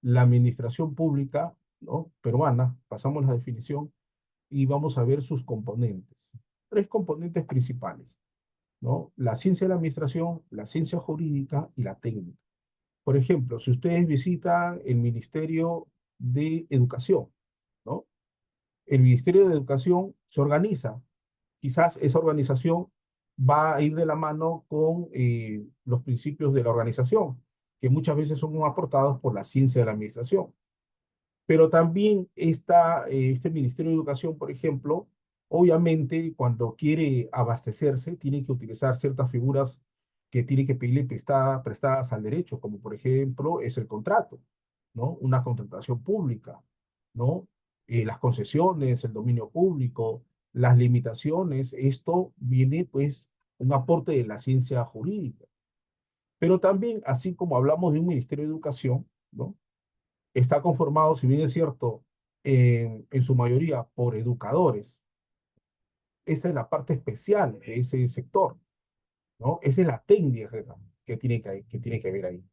la administración pública, ¿no? peruana, pasamos la definición y vamos a ver sus componentes. Tres componentes principales, ¿no? La ciencia de la administración, la ciencia jurídica y la técnica. Por ejemplo, si ustedes visitan el Ministerio de Educación, ¿no? El Ministerio de Educación se organiza. Quizás esa organización va a ir de la mano con los principios de la organización, que muchas veces son aportados por la ciencia de la administración. Pero también este Ministerio de Educación, por ejemplo, obviamente cuando quiere abastecerse, tiene que utilizar ciertas figuras que tiene que pedirle prestadas al derecho, como por ejemplo es el contrato, ¿no? Una contratación pública, ¿no? Las concesiones, el dominio público, las limitaciones, esto viene pues un aporte de la ciencia jurídica. Pero también, así como hablamos de un Ministerio de Educación, ¿no? Está conformado, si bien es cierto, en su mayoría por educadores. Esa es la parte especial de ese sector, ¿no? Esa es la técnica que tiene que haber ahí.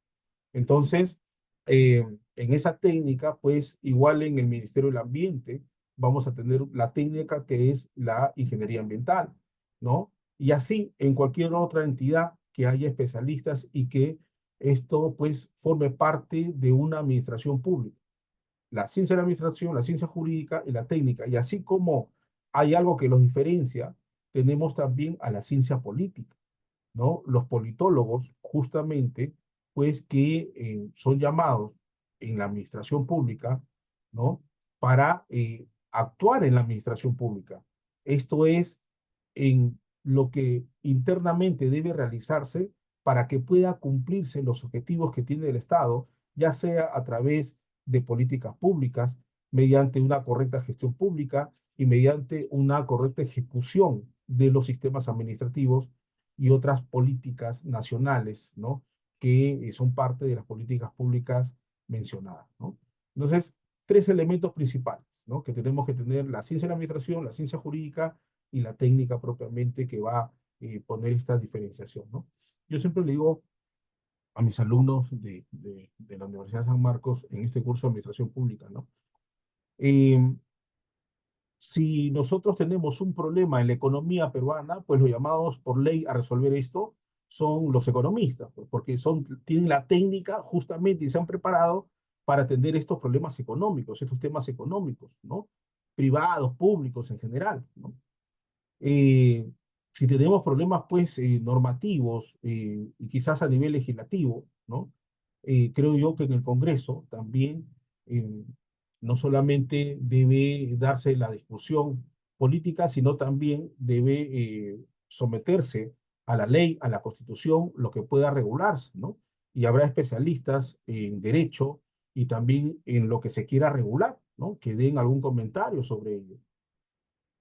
Entonces, en esa técnica, pues igual en el Ministerio del Ambiente, vamos a tener la técnica que es la ingeniería ambiental, ¿no? Y así en cualquier otra entidad que haya especialistas y que esto pues forme parte de una administración pública. La ciencia de la administración, la ciencia jurídica y la técnica. Y así como hay algo que los diferencia, tenemos también a la ciencia política, ¿no? Los politólogos, justamente, pues que son llamados en la administración pública, ¿no? Para actuar en la administración pública. Esto es en lo que internamente debe realizarse para que pueda cumplirse los objetivos que tiene el Estado, ya sea a través de políticas públicas, mediante una correcta gestión pública y mediante una correcta ejecución de los sistemas administrativos y otras políticas nacionales, ¿no? Que son parte de las políticas públicas mencionadas, ¿no? Entonces, tres elementos principales, ¿no? Que tenemos que tener: la ciencia de la administración, la ciencia jurídica y la técnica propiamente que va a poner esta diferenciación, ¿no? Yo siempre le digo a mis alumnos de la Universidad de San Marcos en este curso de Administración Pública, ¿no? Eh, si nosotros tenemos un problema en la economía peruana, pues los llamados por ley a resolver esto son los economistas, pues, porque tienen la técnica justamente y se han preparado para atender estos problemas económicos, estos temas económicos, ¿no? Privados, públicos en general, ¿no? Eh, si tenemos problemas, pues, normativos y quizás a nivel legislativo, ¿no? Creo yo que en el Congreso también no solamente debe darse la discusión política, sino también debe someterse a la ley, a la Constitución, lo que pueda regularse, ¿no? Y habrá especialistas en derecho y también en lo que se quiera regular, ¿no? Que den algún comentario sobre ello.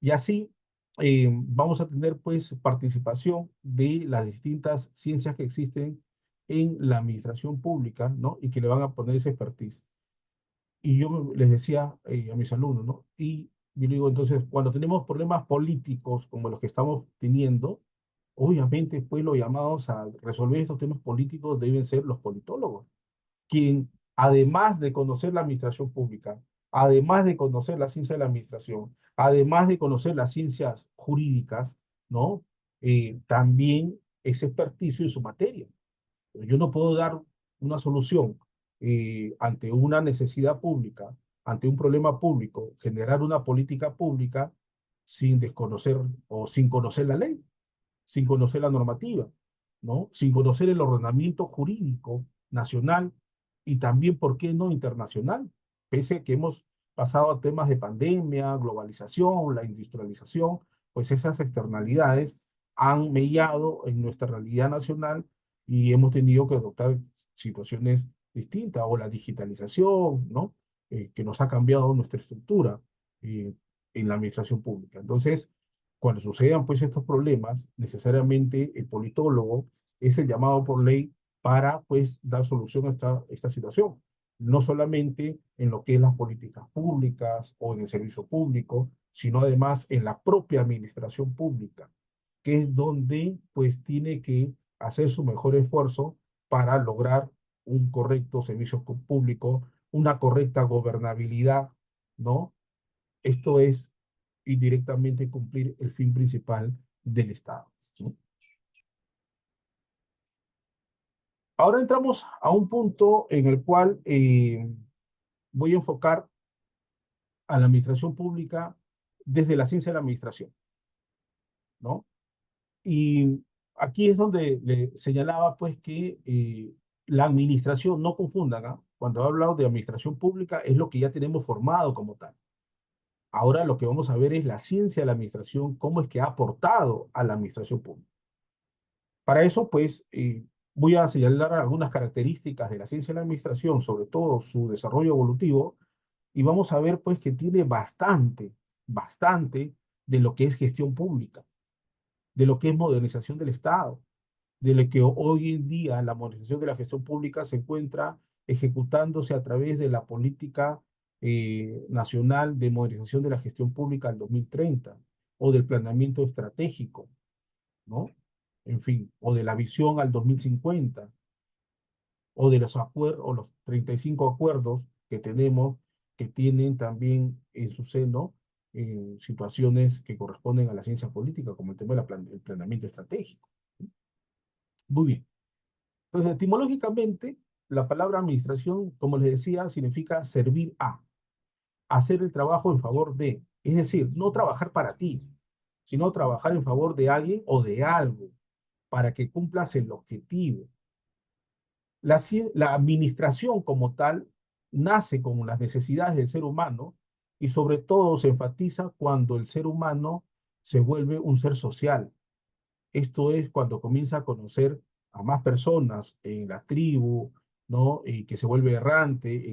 Y así vamos a tener pues participación de las distintas ciencias que existen en la administración pública, ¿no? Y que le van a poner esa expertise. Y yo les decía a mis alumnos, ¿no? Y yo digo, entonces, cuando tenemos problemas políticos como los que estamos teniendo, obviamente, pues los llamados a resolver estos temas políticos deben ser los politólogos, quien, además de conocer la administración pública, además de conocer la ciencia de la administración, además de conocer las ciencias jurídicas, ¿no? También es experticio en su materia. Yo no puedo dar una solución ante una necesidad pública, ante un problema público, generar una política pública sin desconocer o sin conocer la ley, sin conocer la normativa, ¿no? Sin conocer el ordenamiento jurídico nacional y también, ¿por qué no, internacional? Pese a que hemos pasado a temas de pandemia, globalización, la industrialización, pues esas externalidades han mellado en nuestra realidad nacional y hemos tenido que adoptar situaciones distintas, o la digitalización, ¿no? Que nos ha cambiado nuestra estructura eh, en la administración pública. Entonces, cuando sucedan pues estos problemas, necesariamente el politólogo es el llamado por ley para pues dar solución a esta situación. No solamente en lo que es las políticas públicas o en el servicio público, sino además en la propia administración pública, que es donde pues tiene que hacer su mejor esfuerzo para lograr un correcto servicio público, una correcta gobernabilidad, ¿no? Esto es indirectamente cumplir el fin principal del Estado, ¿no? Ahora entramos a un punto en el cual voy a enfocar a la administración pública desde la ciencia de la administración, ¿no? Y aquí es donde le señalaba pues que la administración, no confundan, ¿ah? Cuando he hablado de administración pública es lo que ya tenemos formado como tal. Ahora lo que vamos a ver es la ciencia de la administración, cómo es que ha aportado a la administración pública. Para eso, pues, voy a señalar algunas características de la ciencia de la administración, sobre todo su desarrollo evolutivo, y vamos a ver, pues, que tiene bastante de lo que es gestión pública, de lo que es modernización del Estado, de lo que hoy en día la modernización de la gestión pública se encuentra ejecutándose a través de la política nacional de modernización de la gestión pública al 2030, o del planeamiento estratégico, ¿no? En fin, o de la visión al 2050, o de los acuerdos, o los 35 acuerdos que tenemos, que tienen también en su seno situaciones que corresponden a la ciencia política, como el tema del planeamiento estratégico. Muy bien. Entonces, etimológicamente, la palabra administración, como les decía, significa servir a, hacer el trabajo en favor de, es decir, no trabajar para ti, sino trabajar en favor de alguien o de algo, para que cumplas el objetivo. La administración como tal nace con las necesidades del ser humano y sobre todo se enfatiza cuando el ser humano se vuelve un ser social. Esto es cuando comienza a conocer a más personas en la tribu, ¿no? Y que se vuelve errante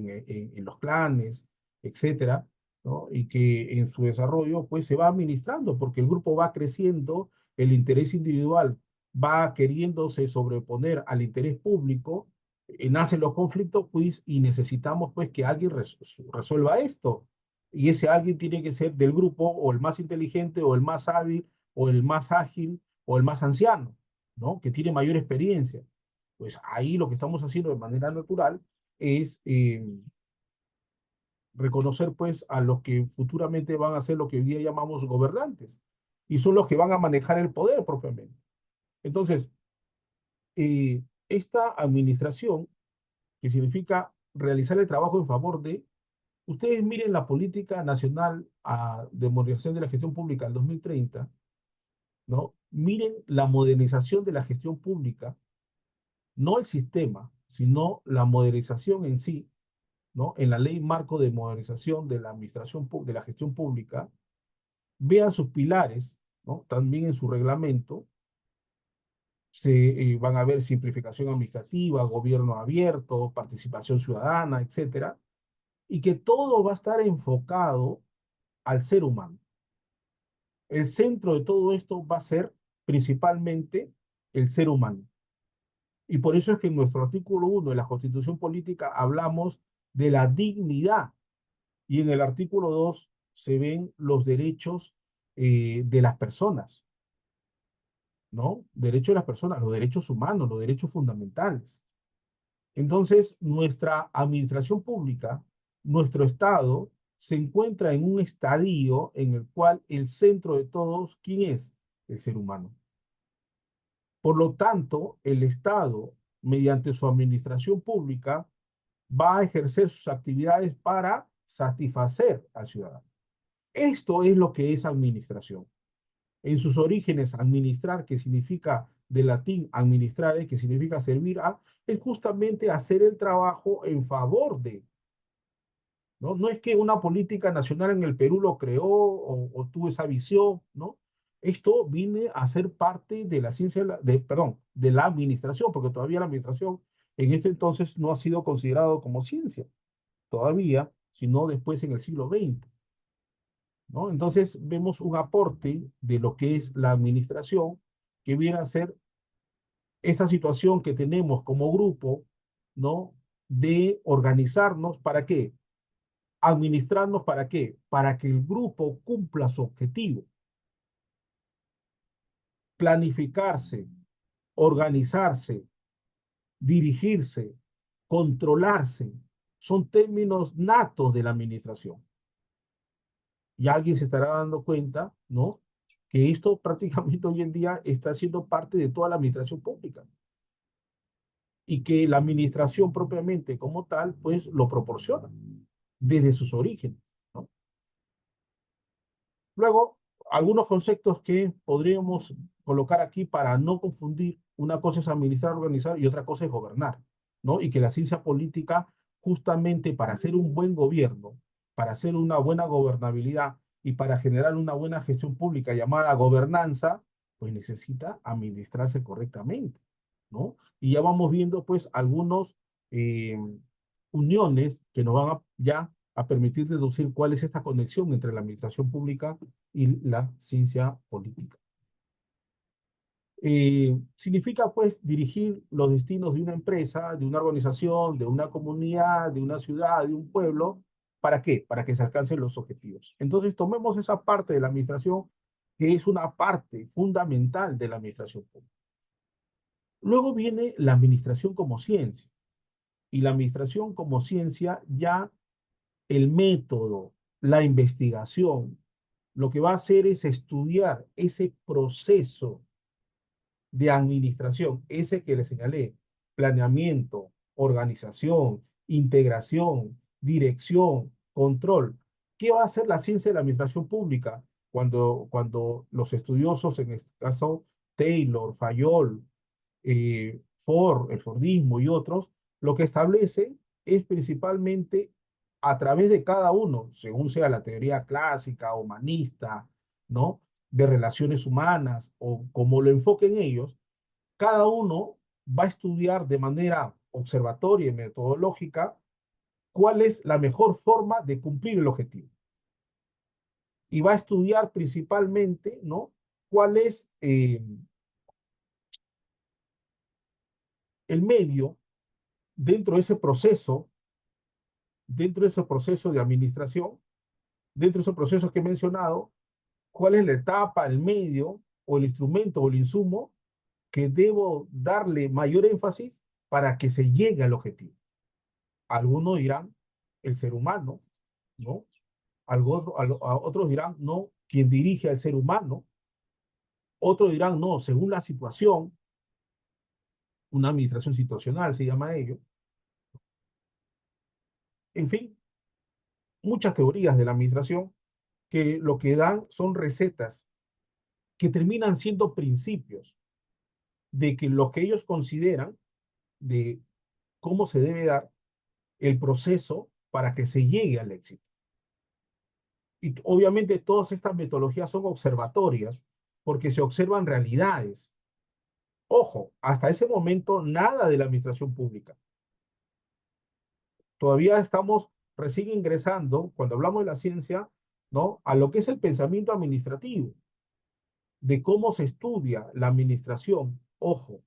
en los clanes, etcétera, ¿no? Y que en su desarrollo pues se va administrando porque el grupo va creciendo, el interés individual va queriéndose sobreponer al interés público, nacen los conflictos pues y necesitamos pues que alguien resuelva esto. Y ese alguien tiene que ser del grupo o el más inteligente o el más hábil o el más ágil o el más anciano, ¿no? Que tiene mayor experiencia. Pues ahí lo que estamos haciendo de manera natural es reconocer pues a los que futuramente van a ser lo que hoy día llamamos gobernantes y son los que van a manejar el poder propiamente. Entonces, esta administración, que significa realizar el trabajo en favor de, ustedes miren la política nacional de modernización de la gestión pública al 2030, ¿no? Miren la modernización de la gestión pública, no el sistema, sino la modernización en sí, ¿no? En la ley marco de modernización de la administración, de la gestión pública, vean sus pilares, ¿no? También en su reglamento, se van a ver simplificación administrativa, gobierno abierto, participación ciudadana, etcétera, y que todo va a estar enfocado al ser humano. El centro de todo esto va a ser principalmente el ser humano. Y por eso es que en nuestro artículo 1 de la Constitución Política hablamos de la dignidad y en el artículo 2 se ven los derechos de las personas. ¿no? Derechos de las personas, los derechos humanos, los derechos fundamentales. Entonces, nuestra administración pública, nuestro Estado, se encuentra en un estadio en el cual el centro de todos, ¿quién es? El ser humano. Por lo tanto, el Estado, mediante su administración pública, va a ejercer sus actividades para satisfacer al ciudadano. Esto es lo que es administración. En sus orígenes, administrar, que significa de latín administrare, que significa servir a, es justamente hacer el trabajo en favor de, ¿no? No es que una política nacional en el Perú lo creó o tuvo esa visión, ¿no? Esto viene a ser parte de la ciencia, perdón, de la administración, porque todavía la administración en este entonces no ha sido considerado como ciencia, todavía, sino después en el siglo XX, ¿no? Entonces vemos un aporte de lo que es la administración, que viene a ser esta situación que tenemos como grupo, ¿no? De organizarnos, ¿para qué? Administrarnos, ¿para qué? Para que el grupo cumpla su objetivo. Planificarse, organizarse, dirigirse, controlarse, son términos natos de la administración. Y alguien se estará dando cuenta, ¿no? Que esto prácticamente hoy en día está siendo parte de toda la administración pública y que la administración propiamente como tal, pues lo proporciona desde sus orígenes, ¿no? Luego, algunos conceptos que podríamos colocar aquí para no confundir, una cosa es administrar, organizar y otra cosa es gobernar, ¿no? Y que la ciencia política, justamente para hacer un buen gobierno, para hacer una buena gobernabilidad y para generar una buena gestión pública llamada gobernanza, pues necesita administrarse correctamente, ¿no? Y ya vamos viendo pues algunos eh, uniones que nos van ya a permitir deducir cuál es esta conexión entre la administración pública y la ciencia política. Significa pues dirigir los destinos de una empresa, de una organización, de una comunidad, de una ciudad, de un pueblo. ¿Para qué? Para que se alcancen los objetivos. Entonces tomemos esa parte de la administración que es una parte fundamental de la administración pública. Luego viene la administración como ciencia. Y la administración como ciencia ya el método, la investigación, lo que va a hacer es estudiar ese proceso de administración, ese que le señalé, planeamiento, organización, integración, dirección, control. ¿Qué va a hacer la ciencia de la administración pública cuando los estudiosos, en este caso Taylor, Fayol, Ford, el Fordismo y otros, lo que establece es principalmente a través de cada uno, según sea la teoría clásica, humanista, ¿no? De relaciones humanas o como lo enfoquen ellos, cada uno va a estudiar de manera observatoria y metodológica cuál es la mejor forma de cumplir el objetivo. Y va a estudiar principalmente, ¿no? Cuál es el medio dentro de ese proceso de administración, dentro de esos procesos que he mencionado, cuál es la etapa, el medio o el instrumento o el insumo que debo darle mayor énfasis para que se llegue al objetivo. Algunos dirán el ser humano, ¿no? Otros dirán, no, quien dirige al ser humano. Otros dirán, no, según la situación, una administración situacional se llama ello. En fin, muchas teorías de la administración que lo que dan son recetas que terminan siendo principios de que lo que ellos consideran de cómo se debe dar el proceso para que se llegue al éxito. Y obviamente todas estas metodologías son observatorias porque se observan realidades. Ojo, hasta ese momento nada de la administración pública. Todavía estamos recién ingresando, cuando hablamos de la ciencia, ¿no? A lo que es el pensamiento administrativo, de cómo se estudia la administración. Ojo,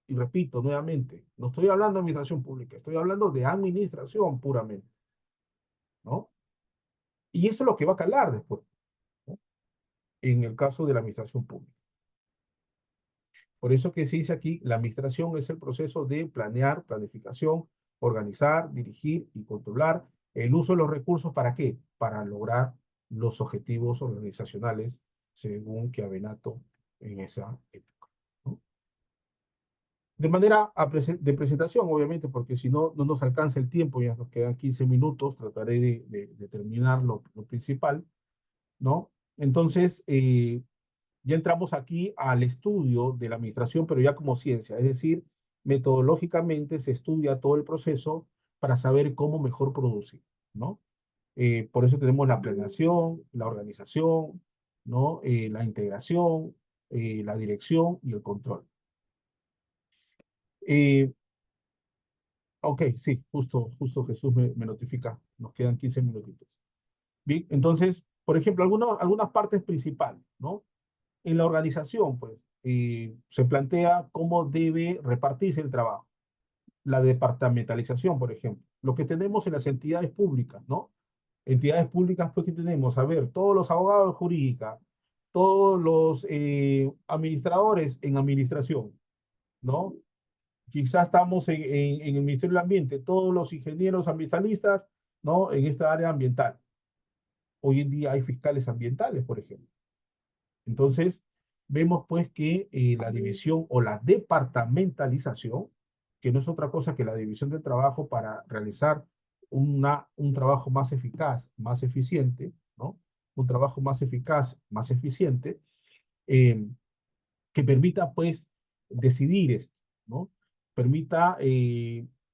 y repito nuevamente, no estoy hablando de administración pública, estoy hablando de administración puramente, ¿no? Y eso es lo que va a calar después, ¿no? En el caso de la administración pública. Por eso que se dice aquí, la administración es el proceso de planear, planificación, organizar, dirigir y controlar el uso de los recursos. ¿Para qué? Para lograr los objetivos organizacionales, según Chiavenato en esa época, ¿no? De manera de presentación, obviamente, porque si no, no nos alcanza el tiempo, ya nos quedan 15 minutos, trataré de terminar lo principal, ¿no? Entonces, ya entramos aquí al estudio de la administración, pero ya como ciencia, es decir, metodológicamente se estudia todo el proceso para saber cómo mejor producir, ¿no? Por eso tenemos la planeación, la organización, ¿no? La integración, la dirección y el control. Eh, ok, sí, justo Jesús me notifica, nos quedan 15 minutitos. Bien, entonces, por ejemplo, algunas partes principales, ¿no? En la organización, pues, se plantea cómo debe repartirse el trabajo. La departamentalización, por ejemplo. Lo que tenemos en las entidades públicas, ¿no? Entidades públicas, pues, que tenemos, a ver, todos los abogados jurídicos, todos los administradores en administración, ¿no? Quizás estamos en el Ministerio del Ambiente, todos los ingenieros ambientalistas, ¿no? En esta área ambiental. Hoy en día hay fiscales ambientales, por ejemplo. Entonces, vemos pues que la división o la departamentalización, que no es otra cosa que la división del trabajo para realizar un trabajo más eficaz, más eficiente, ¿no? Un trabajo más eficaz, más eficiente, eh, que permita pues decidir esto, ¿no? Permita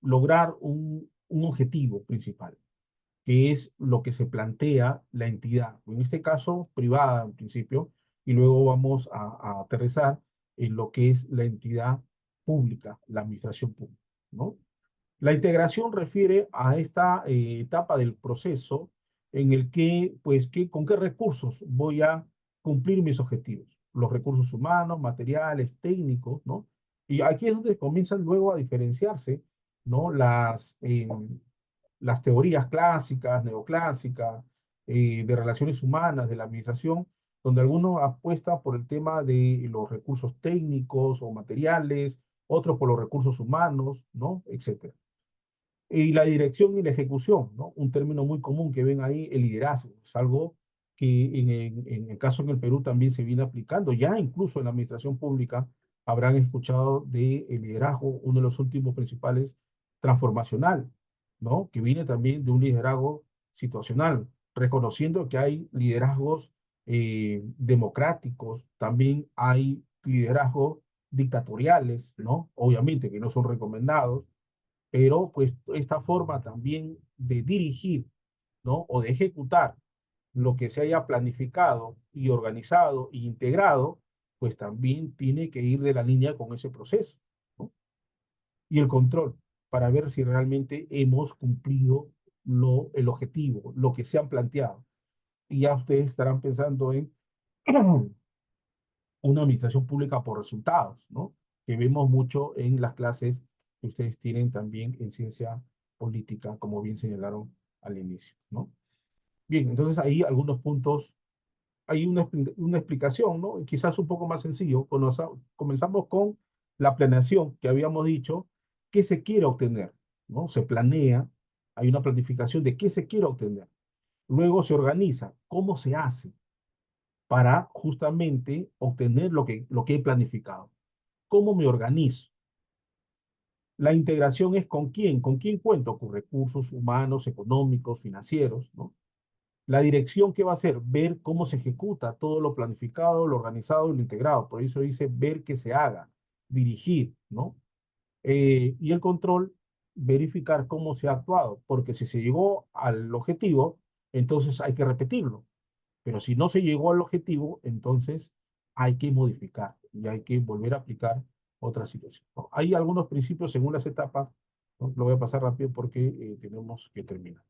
lograr un objetivo principal, que es lo que se plantea la entidad, en este caso privada en principio, y luego vamos a aterrizar en lo que es la entidad pública, la administración pública, ¿no? La integración refiere a esta etapa del proceso en el que, pues, con qué recursos voy a cumplir mis objetivos. Los recursos humanos, materiales, técnicos, ¿no? Y aquí es donde comienzan luego a diferenciarse, ¿no? Las teorías clásicas, neoclásicas, de relaciones humanas, de la administración, donde algunos apuestan por el tema de los recursos técnicos o materiales, otros por los recursos humanos, ¿no? Etcétera. Y la dirección y la ejecución, ¿no? Un término muy común que ven ahí, el liderazgo. Es algo que en el caso en el Perú también se viene aplicando. Ya incluso en la administración pública habrán escuchado de el liderazgo, uno de los últimos principales, transformacional, ¿no? Que viene también de un liderazgo situacional, reconociendo que hay liderazgos democráticos, también hay liderazgos dictatoriales, ¿no? Obviamente que no son recomendados, pero pues esta forma también de dirigir, ¿no? O de ejecutar lo que se haya planificado y organizado e integrado, pues también tiene que ir de la línea con ese proceso, ¿no? Y el control, para ver si realmente hemos cumplido el objetivo, lo que se han planteado. Y ya ustedes estarán pensando en una administración pública por resultados, ¿no? Que vemos mucho en las clases que ustedes tienen también en ciencia política, como bien señalaron al inicio, ¿no? Bien, entonces ahí algunos puntos, hay una explicación, ¿no? Quizás un poco más sencillo. Comenzamos con la planeación, que habíamos dicho, qué se quiere obtener, ¿no? Se planea, hay una planificación de qué se quiere obtener. Luego se organiza, cómo se hace para justamente obtener lo que he planificado. ¿Cómo me organizo? La integración es con quién. ¿Con quién cuento? Con recursos humanos, económicos, financieros, ¿no? La dirección, ¿qué va a hacer? Ver cómo se ejecuta todo lo planificado, lo organizado y lo integrado. Por eso dice ver que se haga, dirigir, ¿no? Y el control, verificar cómo se ha actuado. Porque si se llegó al objetivo, entonces hay que repetirlo. Pero si no se llegó al objetivo, entonces hay que modificar y hay que volver a aplicar otra situación, ¿no? Hay algunos principios según las etapas, ¿no? Lo voy a pasar rápido porque tenemos que terminar.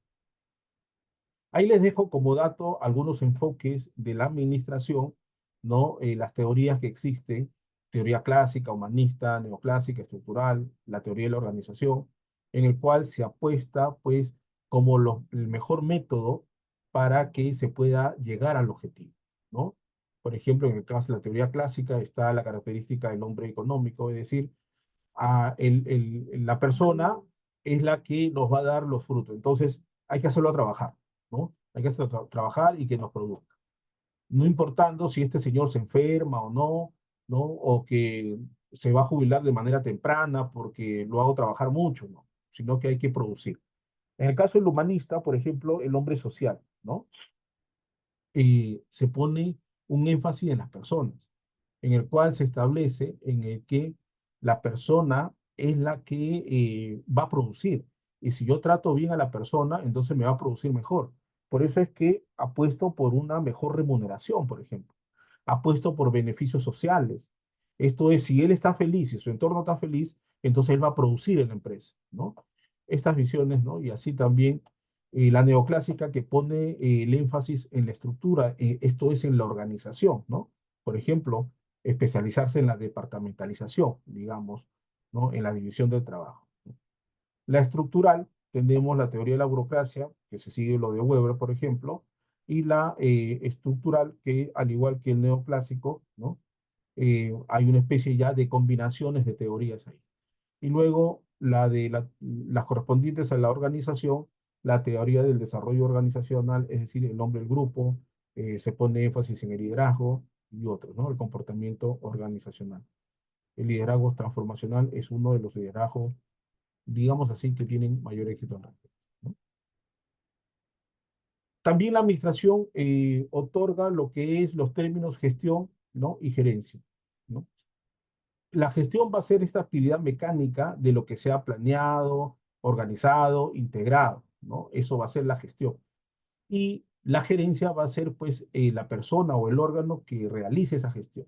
Ahí les dejo como dato algunos enfoques de la administración, ¿no? Las teorías que existen, teoría clásica, humanista, neoclásica, estructural, la teoría de la organización, en el cual se apuesta, pues, como el mejor método para que se pueda llegar al objetivo, ¿no? Por ejemplo, en el caso de la teoría clásica está la característica del hombre económico, es decir, la persona es la que nos va a dar los frutos. Entonces, hay que hacerlo trabajar, ¿no? Hay que hacerlo trabajar y que nos produzca. No importando si este señor se enferma o no, ¿no? O que se va a jubilar de manera temprana porque lo hago trabajar mucho, ¿no? Sino que hay que producir. En el caso del humanista, por ejemplo, el hombre social, ¿no? Se pone un énfasis en las personas, en el cual se establece en el que la persona es la que va a producir. Y si yo trato bien a la persona, entonces me va a producir mejor. Por eso es que apuesto por una mejor remuneración, por ejemplo. Apuesto por beneficios sociales. Esto es, si él está feliz y su entorno está feliz, entonces él va a producir en la empresa, ¿no? Estas visiones, ¿no? Y así también la neoclásica que pone el énfasis en la estructura, esto es en la organización, ¿no? Por ejemplo, especializarse en la departamentalización, digamos, ¿no? En la división del trabajo. La estructural, tenemos la teoría de la burocracia, que se sigue lo de Weber, por ejemplo, y la estructural, que al igual que el neoclásico, ¿no? Hay una especie ya de combinaciones de teorías ahí. Y luego las correspondientes a la organización, la teoría del desarrollo organizacional, es decir, el hombre del grupo, se pone énfasis en el liderazgo y otros, ¿no? El comportamiento organizacional. El liderazgo transformacional es uno de los liderazgos, digamos así, que tienen mayor éxito en realidad, ¿no? También la administración otorga lo que es los términos gestión, ¿no? Y gerencia, ¿no? La gestión va a ser esta actividad mecánica de lo que sea planeado, organizado, integrado, ¿no? Eso va a ser la gestión. Y la gerencia va a ser, pues, la persona o el órgano que realice esa gestión.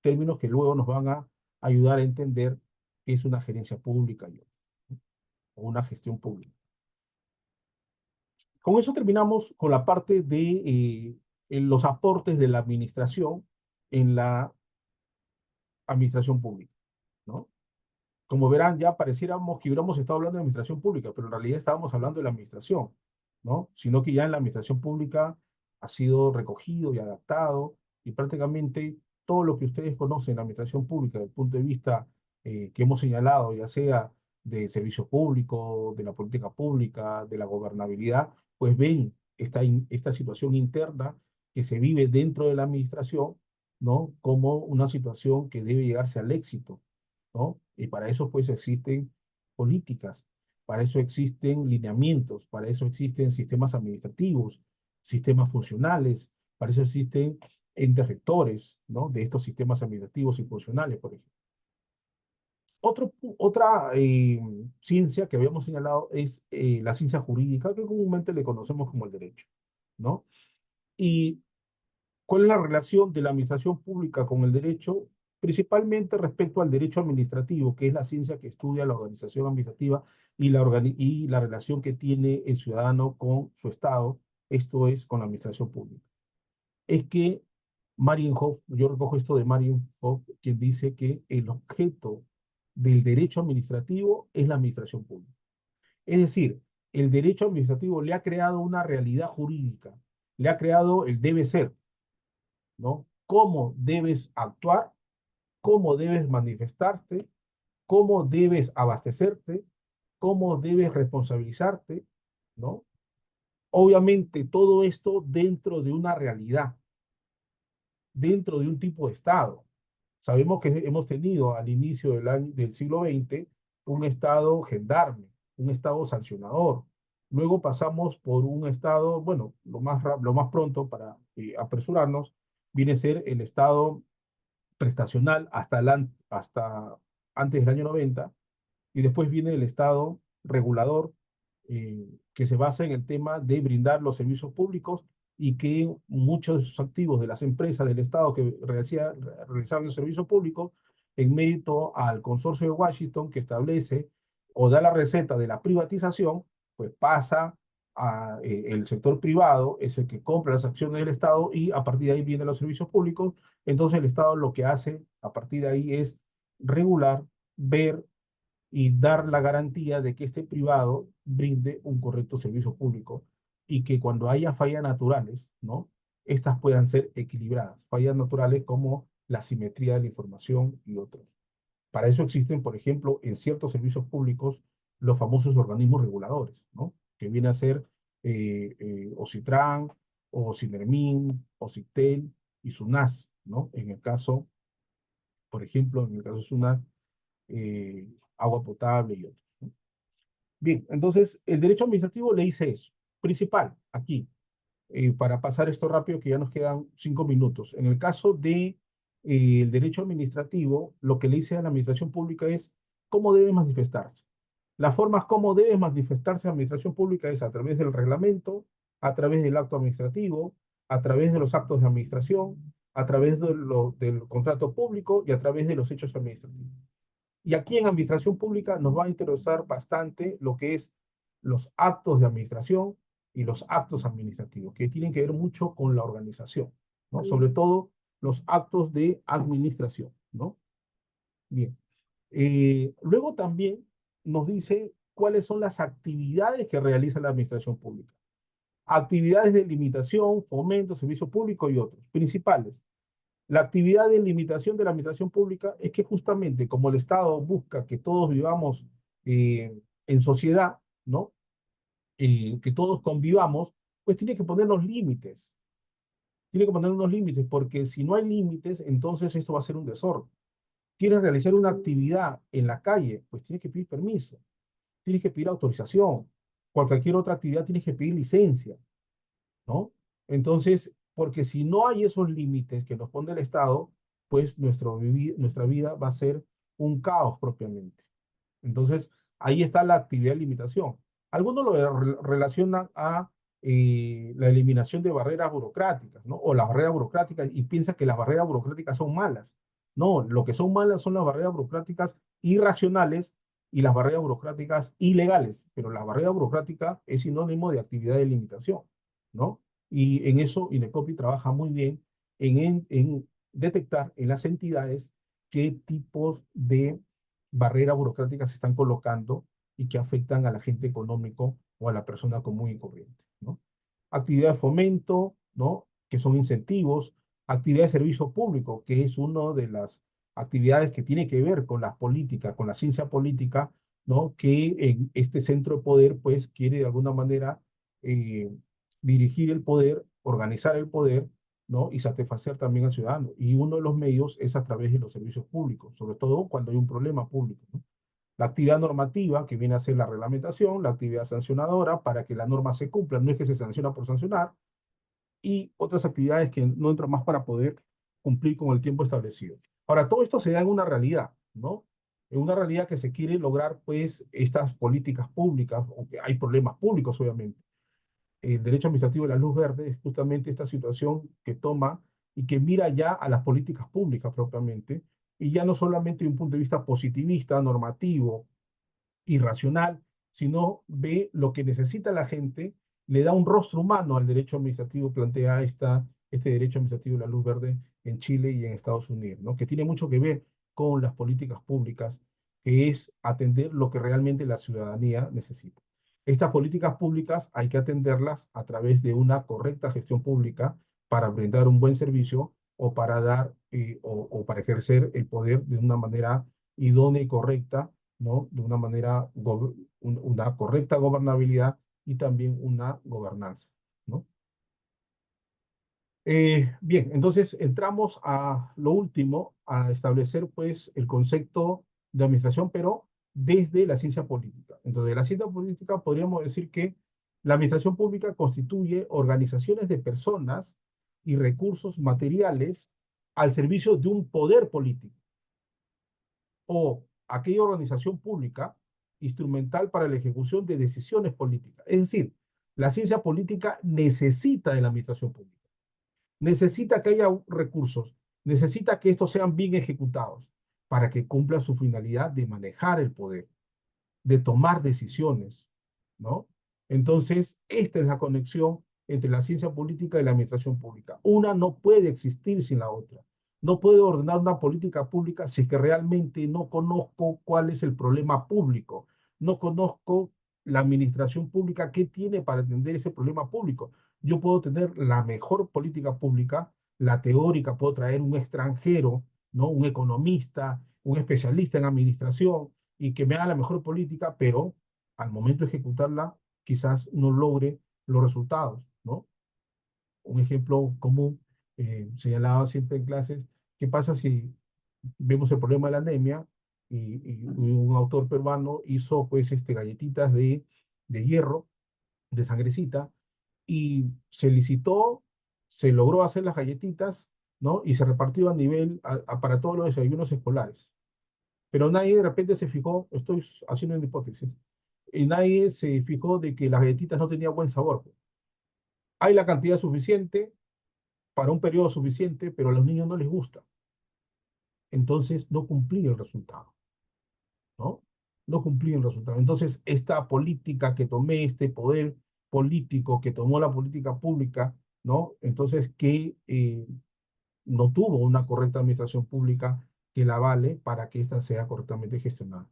Términos que luego nos van a ayudar a entender qué es una gerencia pública o una gestión pública. Con eso terminamos con la parte de en los aportes de la administración en la administración pública, ¿no? Como verán, ya pareciéramos que hubiéramos estado hablando de administración pública, pero en realidad estábamos hablando de la administración, ¿no? Sino que ya en la administración pública ha sido recogido y adaptado, y prácticamente todo lo que ustedes conocen en la administración pública desde el punto de vista que hemos señalado, ya sea del servicio público, de la política pública, de la gobernabilidad, pues ven esta situación interna que se vive dentro de la administración, ¿no? Como una situación que debe llegarse al éxito, ¿no? Y para eso pues existen políticas, para eso existen lineamientos, para eso existen sistemas administrativos, sistemas funcionales, para eso existen entes rectores, ¿no? De estos sistemas administrativos y funcionales, por ejemplo. Otra ciencia que habíamos señalado es la ciencia jurídica, que comúnmente le conocemos como el derecho, ¿no? Y ¿cuál es la relación de la administración pública con el derecho? Principalmente respecto al derecho administrativo, que es la ciencia que estudia la organización administrativa y la relación que tiene el ciudadano con su Estado, esto es, con la administración pública. Es que Marienhoff, yo recojo esto de Marienhoff, quien dice que el objeto del derecho administrativo es la administración pública. Es decir, el derecho administrativo le ha creado una realidad jurídica, le ha creado el debe ser, ¿no? Cómo debes actuar, cómo debes manifestarte, cómo debes abastecerte, cómo debes responsabilizarte, ¿no? Obviamente todo esto dentro de una realidad, dentro de un tipo de Estado. Sabemos que hemos tenido al inicio del siglo XX un Estado gendarme, un Estado sancionador. Luego pasamos por un Estado, bueno, lo más pronto para apresurarnos, viene a ser el Estado prestacional hasta antes del año 90, y después viene el Estado regulador, que se basa en el tema de brindar los servicios públicos y que muchos de sus activos de las empresas del Estado que realizaban el servicio público, en mérito al consorcio de Washington que establece o da la receta de la privatización, pues pasa a el sector privado, es el que compra las acciones del Estado y a partir de ahí vienen los servicios públicos. Entonces el Estado lo que hace a partir de ahí es regular, ver y dar la garantía de que este privado brinde un correcto servicio público y que cuando haya fallas naturales, ¿no? estas puedan ser equilibradas, fallas naturales como la simetría de la información y otros. Para eso existen, por ejemplo, en ciertos servicios públicos, los famosos organismos reguladores, ¿no? Que viene a ser OCITRAN, o CINERMIN, OCITEL y SUNAS, ¿no? En el caso, por ejemplo, en el caso de SUNAS, agua potable y otros, ¿no? Bien, entonces, el derecho administrativo le dice eso. Principal, aquí, para pasar esto rápido, que ya nos quedan 5 minutos. En el caso de el derecho administrativo, lo que le dice a la administración pública es cómo debe manifestarse. Las formas como debe manifestarse la administración pública es a través del reglamento, a través del acto administrativo, a través de los actos de administración, a través del contrato público y a través de los hechos administrativos. Y aquí en administración pública nos va a interesar bastante lo que es los actos de administración y los actos administrativos, que tienen que ver mucho con la organización, ¿no? Sobre todo los actos de administración, ¿no? Bien. Luego también nos dice cuáles son las actividades que realiza la administración pública. Actividades de limitación, fomento, servicio público y otros. Principales. La actividad de limitación de la administración pública es que justamente como el Estado busca que todos vivamos en sociedad, ¿no? Que todos convivamos, pues tiene que poner los límites. Tiene que poner unos límites, porque si no hay límites, entonces esto va a ser un desorden. ¿Quieres realizar una actividad en la calle? Pues tienes que pedir permiso, tienes que pedir autorización. Cualquier otra actividad tienes que pedir licencia, ¿no? Entonces, porque si no hay esos límites que nos pone el Estado, pues nuestra vida va a ser un caos propiamente. Entonces, ahí está la actividad de limitación. Algunos lo relacionan a la eliminación de barreras burocráticas, ¿no? O las barreras burocráticas y piensan que las barreras burocráticas son malas. No, lo que son malas son las barreras burocráticas irracionales y las barreras burocráticas ilegales. Pero la barrera burocrática es sinónimo de actividad de limitación, ¿no? Y en eso INECOPI trabaja muy bien en detectar en las entidades qué tipos de barreras burocráticas se están colocando y que afectan al agente económico o a la persona común y corriente, ¿no? Actividad de fomento, ¿no? Que son incentivos, actividad de servicio público, que es una de las actividades que tiene que ver con las políticas, con la ciencia política, ¿no? Que en este centro de poder, pues, quiere de alguna manera eh, dirigir el poder, organizar el poder, ¿no? Y satisfacer también al ciudadano. Y uno de los medios es a través de los servicios públicos, sobre todo cuando hay un problema público, ¿no? La actividad normativa, que viene a ser la reglamentación, la actividad sancionadora, para que la norma se cumpla, no es que se sanciona por sancionar, y otras actividades que no entran más para poder cumplir con el tiempo establecido. Ahora, todo esto se da en una realidad, ¿no? En una realidad que se quiere lograr, pues, estas políticas públicas, aunque hay problemas públicos, obviamente. El derecho administrativo de la luz verde es justamente esta situación que toma y que mira ya a las políticas públicas propiamente, y ya no solamente de un punto de vista positivista, normativo, irracional, sino ve lo que necesita la gente, le da un rostro humano al derecho administrativo, plantea este derecho administrativo de la luz verde en Chile y en Estados Unidos, ¿no? Que tiene mucho que ver con las políticas públicas, que es atender lo que realmente la ciudadanía necesita. Estas políticas públicas hay que atenderlas a través de una correcta gestión pública para brindar un buen servicio o para dar o para ejercer el poder de una manera idónea y correcta, ¿no? De una manera, una correcta gobernabilidad y también una gobernanza, ¿no? Bien, entonces entramos a lo último, a establecer pues el concepto de administración, pero desde la ciencia política. Entonces, de la ciencia política podríamos decir que la administración pública constituye organizaciones de personas y recursos materiales al servicio de un poder político o aquella organización pública instrumental para la ejecución de decisiones políticas. Es decir, la ciencia política necesita de la administración pública, necesita que haya recursos, necesita que estos sean bien ejecutados para que cumpla su finalidad de manejar el poder, de tomar decisiones, ¿no? Entonces, esta es la conexión entre la ciencia política y la administración pública. Una no puede existir sin la otra. No puedo ordenar una política pública si es que realmente no conozco cuál es el problema público, no conozco la administración pública qué tiene para atender ese problema público. Yo puedo tener la mejor política pública, la teórica, puedo traer un extranjero, ¿no? Un economista, un especialista en administración, y que me haga la mejor política, pero al momento de ejecutarla, quizás no logre los resultados, ¿no? Un ejemplo común, señalado siempre en clases: ¿qué pasa si vemos el problema de la anemia y un autor peruano hizo pues galletitas de hierro, de sangrecita, y se licitó, se logró hacer las galletitas, ¿no? Y se repartió a nivel, para todos los desayunos escolares. Pero nadie de repente se fijó, estoy haciendo una hipótesis, y nadie se fijó de que las galletitas no tenían buen sabor. Hay la cantidad suficiente para un periodo suficiente, pero a los niños no les gusta. Entonces no cumplía el resultado, ¿no? No cumplía el resultado. Entonces, esta política que tomé, este poder político que tomó la política pública, ¿no? Entonces, que no tuvo una correcta administración pública que la vale para que ésta sea correctamente gestionada.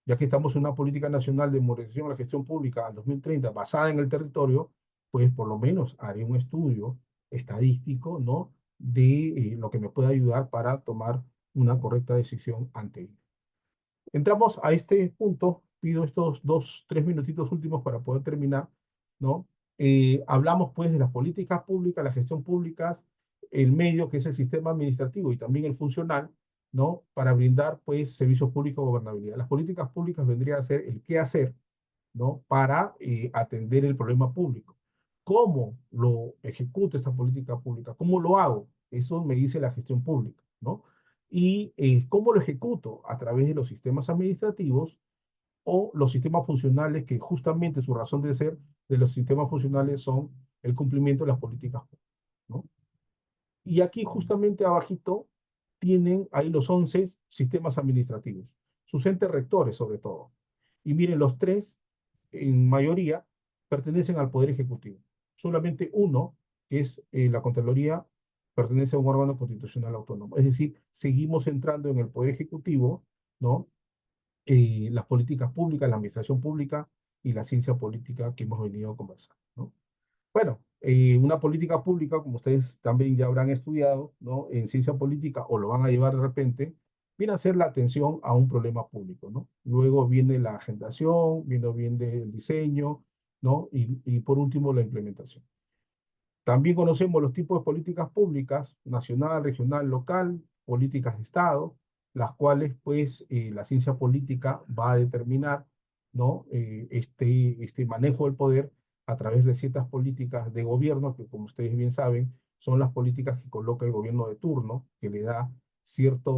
Ya que estamos en una política nacional de modernización de la gestión pública al 2030 basada en el territorio, pues por lo menos haré un estudio estadístico, ¿no? De lo que me pueda ayudar para tomar una correcta decisión ante ello. Entramos a este punto, pido estos 2, 3 minutitos últimos para poder terminar, ¿no? Hablamos pues de las políticas públicas, la gestión pública, el medio que es el sistema administrativo y también el funcional, ¿no? Para brindar pues servicios públicos de gobernabilidad. Las políticas públicas vendría a ser el qué hacer, ¿no? Para atender el problema público. ¿Cómo lo ejecuto esta política pública? ¿Cómo lo hago? Eso me dice la gestión pública, ¿no? Y cómo lo ejecuto a través de los sistemas administrativos o los sistemas funcionales, que justamente su razón de ser de los sistemas funcionales son el cumplimiento de las políticas públicas, ¿no? Y aquí justamente abajito tienen ahí los 11 sistemas administrativos, sus entes rectores sobre todo. Y miren, los tres, en mayoría, pertenecen al Poder Ejecutivo. Solamente uno, que es la Contraloría, pertenece a un órgano constitucional autónomo. Es decir, seguimos entrando en el Poder Ejecutivo, ¿no? Las políticas públicas, la administración pública y la ciencia política que hemos venido a conversar, ¿no? Bueno, una política pública, como ustedes también ya habrán estudiado, ¿no? En ciencia política, o lo van a llevar de repente, viene a ser la atención a un problema público, ¿no? Luego viene la agendación, viene el diseño, ¿no? Y por último, la implementación. También conocemos los tipos de políticas públicas: nacional, regional, local, políticas de Estado, las cuales pues la ciencia política va a determinar, ¿no? Este manejo del poder a través de ciertas políticas de gobierno, que como ustedes bien saben, son las políticas que coloca el gobierno de turno, que le da cierta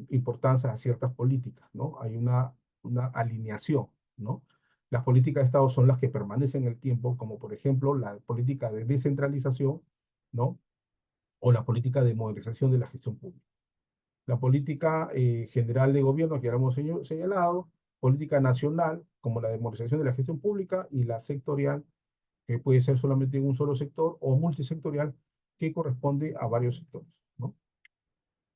importancia a ciertas políticas, ¿no? Hay una alineación, ¿no? Las políticas de Estado son las que permanecen en el tiempo, como por ejemplo la política de descentralización, ¿no? O la política de modernización de la gestión pública. La política general de gobierno, que ya hemos señalado, política nacional, como la de modernización de la gestión pública, y la sectorial, que puede ser solamente en un solo sector, o multisectorial, que corresponde a varios sectores, ¿no?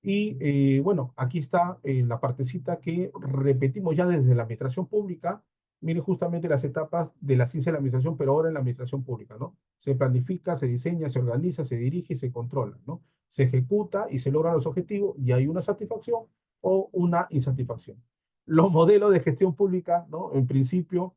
Y bueno, aquí está la partecita que repetimos ya desde la administración pública. Miren justamente las etapas de la ciencia de la administración, pero ahora en la administración pública, ¿no? Se planifica, se diseña, se organiza, se dirige y se controla, ¿no? Se ejecuta y se logran los objetivos, y hay una satisfacción o una insatisfacción. Los modelos de gestión pública, ¿no? En principio,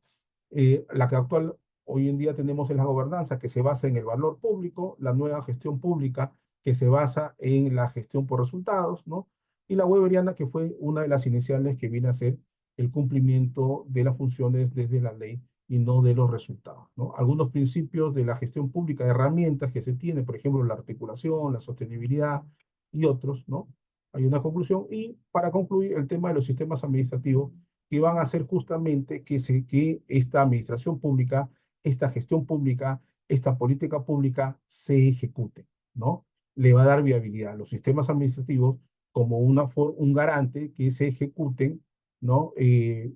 la que actual hoy en día tenemos es la gobernanza, que se basa en el valor público; la nueva gestión pública, que se basa en la gestión por resultados, ¿no? Y la weberiana, que fue una de las iniciales, que viene a ser el cumplimiento de las funciones desde la ley y no de los resultados, ¿no? Algunos principios de la gestión pública, herramientas que se tienen, por ejemplo, la articulación, la sostenibilidad y otros, ¿no? Hay una conclusión. Y para concluir, el tema de los sistemas administrativos, que van a hacer justamente que esta administración pública, esta gestión pública, esta política pública se ejecute, ¿no? Le va a dar viabilidad a los sistemas administrativos como un garante que se ejecuten, ¿no?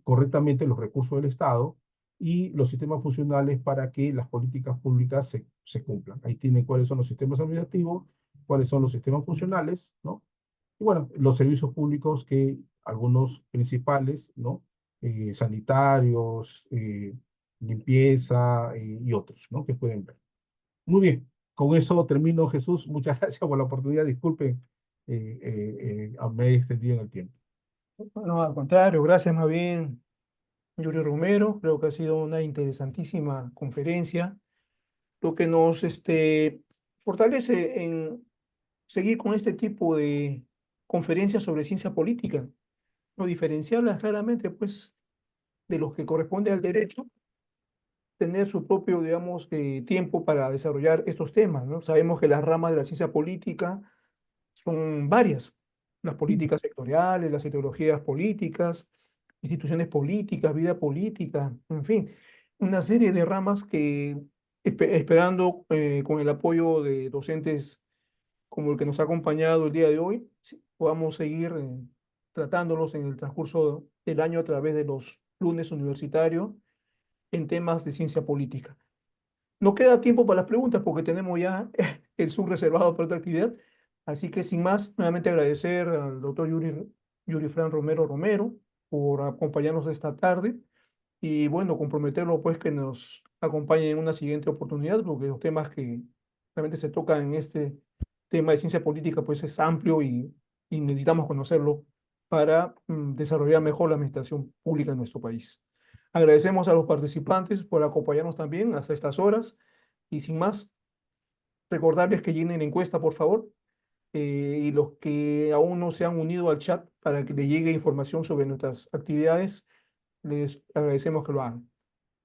Correctamente los recursos del Estado, y los sistemas funcionales para que las políticas públicas se cumplan. Ahí tienen cuáles son los sistemas administrativos, cuáles son los sistemas funcionales, ¿no? Y bueno, los servicios públicos, que algunos principales, ¿no? Sanitarios, limpieza y otros, ¿no? Que pueden ver. Muy bien, con eso termino, Jesús. Muchas gracias por la oportunidad. Disculpen, me he extendido en el tiempo. No, al contrario, gracias más bien, Yuri Romero. Creo que ha sido una interesantísima conferencia, lo que nos fortalece en seguir con este tipo de conferencias sobre ciencia política, no diferenciarlas claramente, pues, de los que corresponde al derecho, tener su propio, digamos, tiempo para desarrollar estos temas, ¿no? Sabemos que las ramas de la ciencia política son varias, las políticas sectoriales, las ideologías políticas, instituciones políticas, vida política, en fin, una serie de ramas que esperando con el apoyo de docentes como el que nos ha acompañado el día de hoy, podamos seguir tratándolos en el transcurso del año a través de los lunes universitarios en temas de ciencia política. No queda tiempo para las preguntas porque tenemos ya el Zoom reservado para otra actividad. Así que sin más, nuevamente agradecer al doctor Yuri Fran Romero Romero por acompañarnos esta tarde y bueno, comprometerlo pues que nos acompañe en una siguiente oportunidad porque los temas que realmente se tocan en este tema de ciencia política pues es amplio y necesitamos conocerlo para desarrollar mejor la administración pública en nuestro país. Agradecemos a los participantes por acompañarnos también hasta estas horas y sin más, recordarles que llenen la encuesta, por favor, y los que aún no se han unido al chat para que les llegue información sobre nuestras actividades, les agradecemos que lo hagan.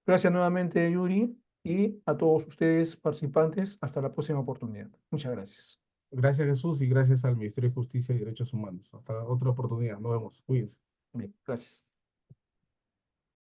Gracias nuevamente, Yuri, y a todos ustedes participantes. Hasta la próxima oportunidad. Muchas gracias. Gracias, Jesús, y gracias al Ministerio de Justicia y Derechos Humanos. Hasta otra oportunidad. Nos vemos. Cuídense. Bien, gracias.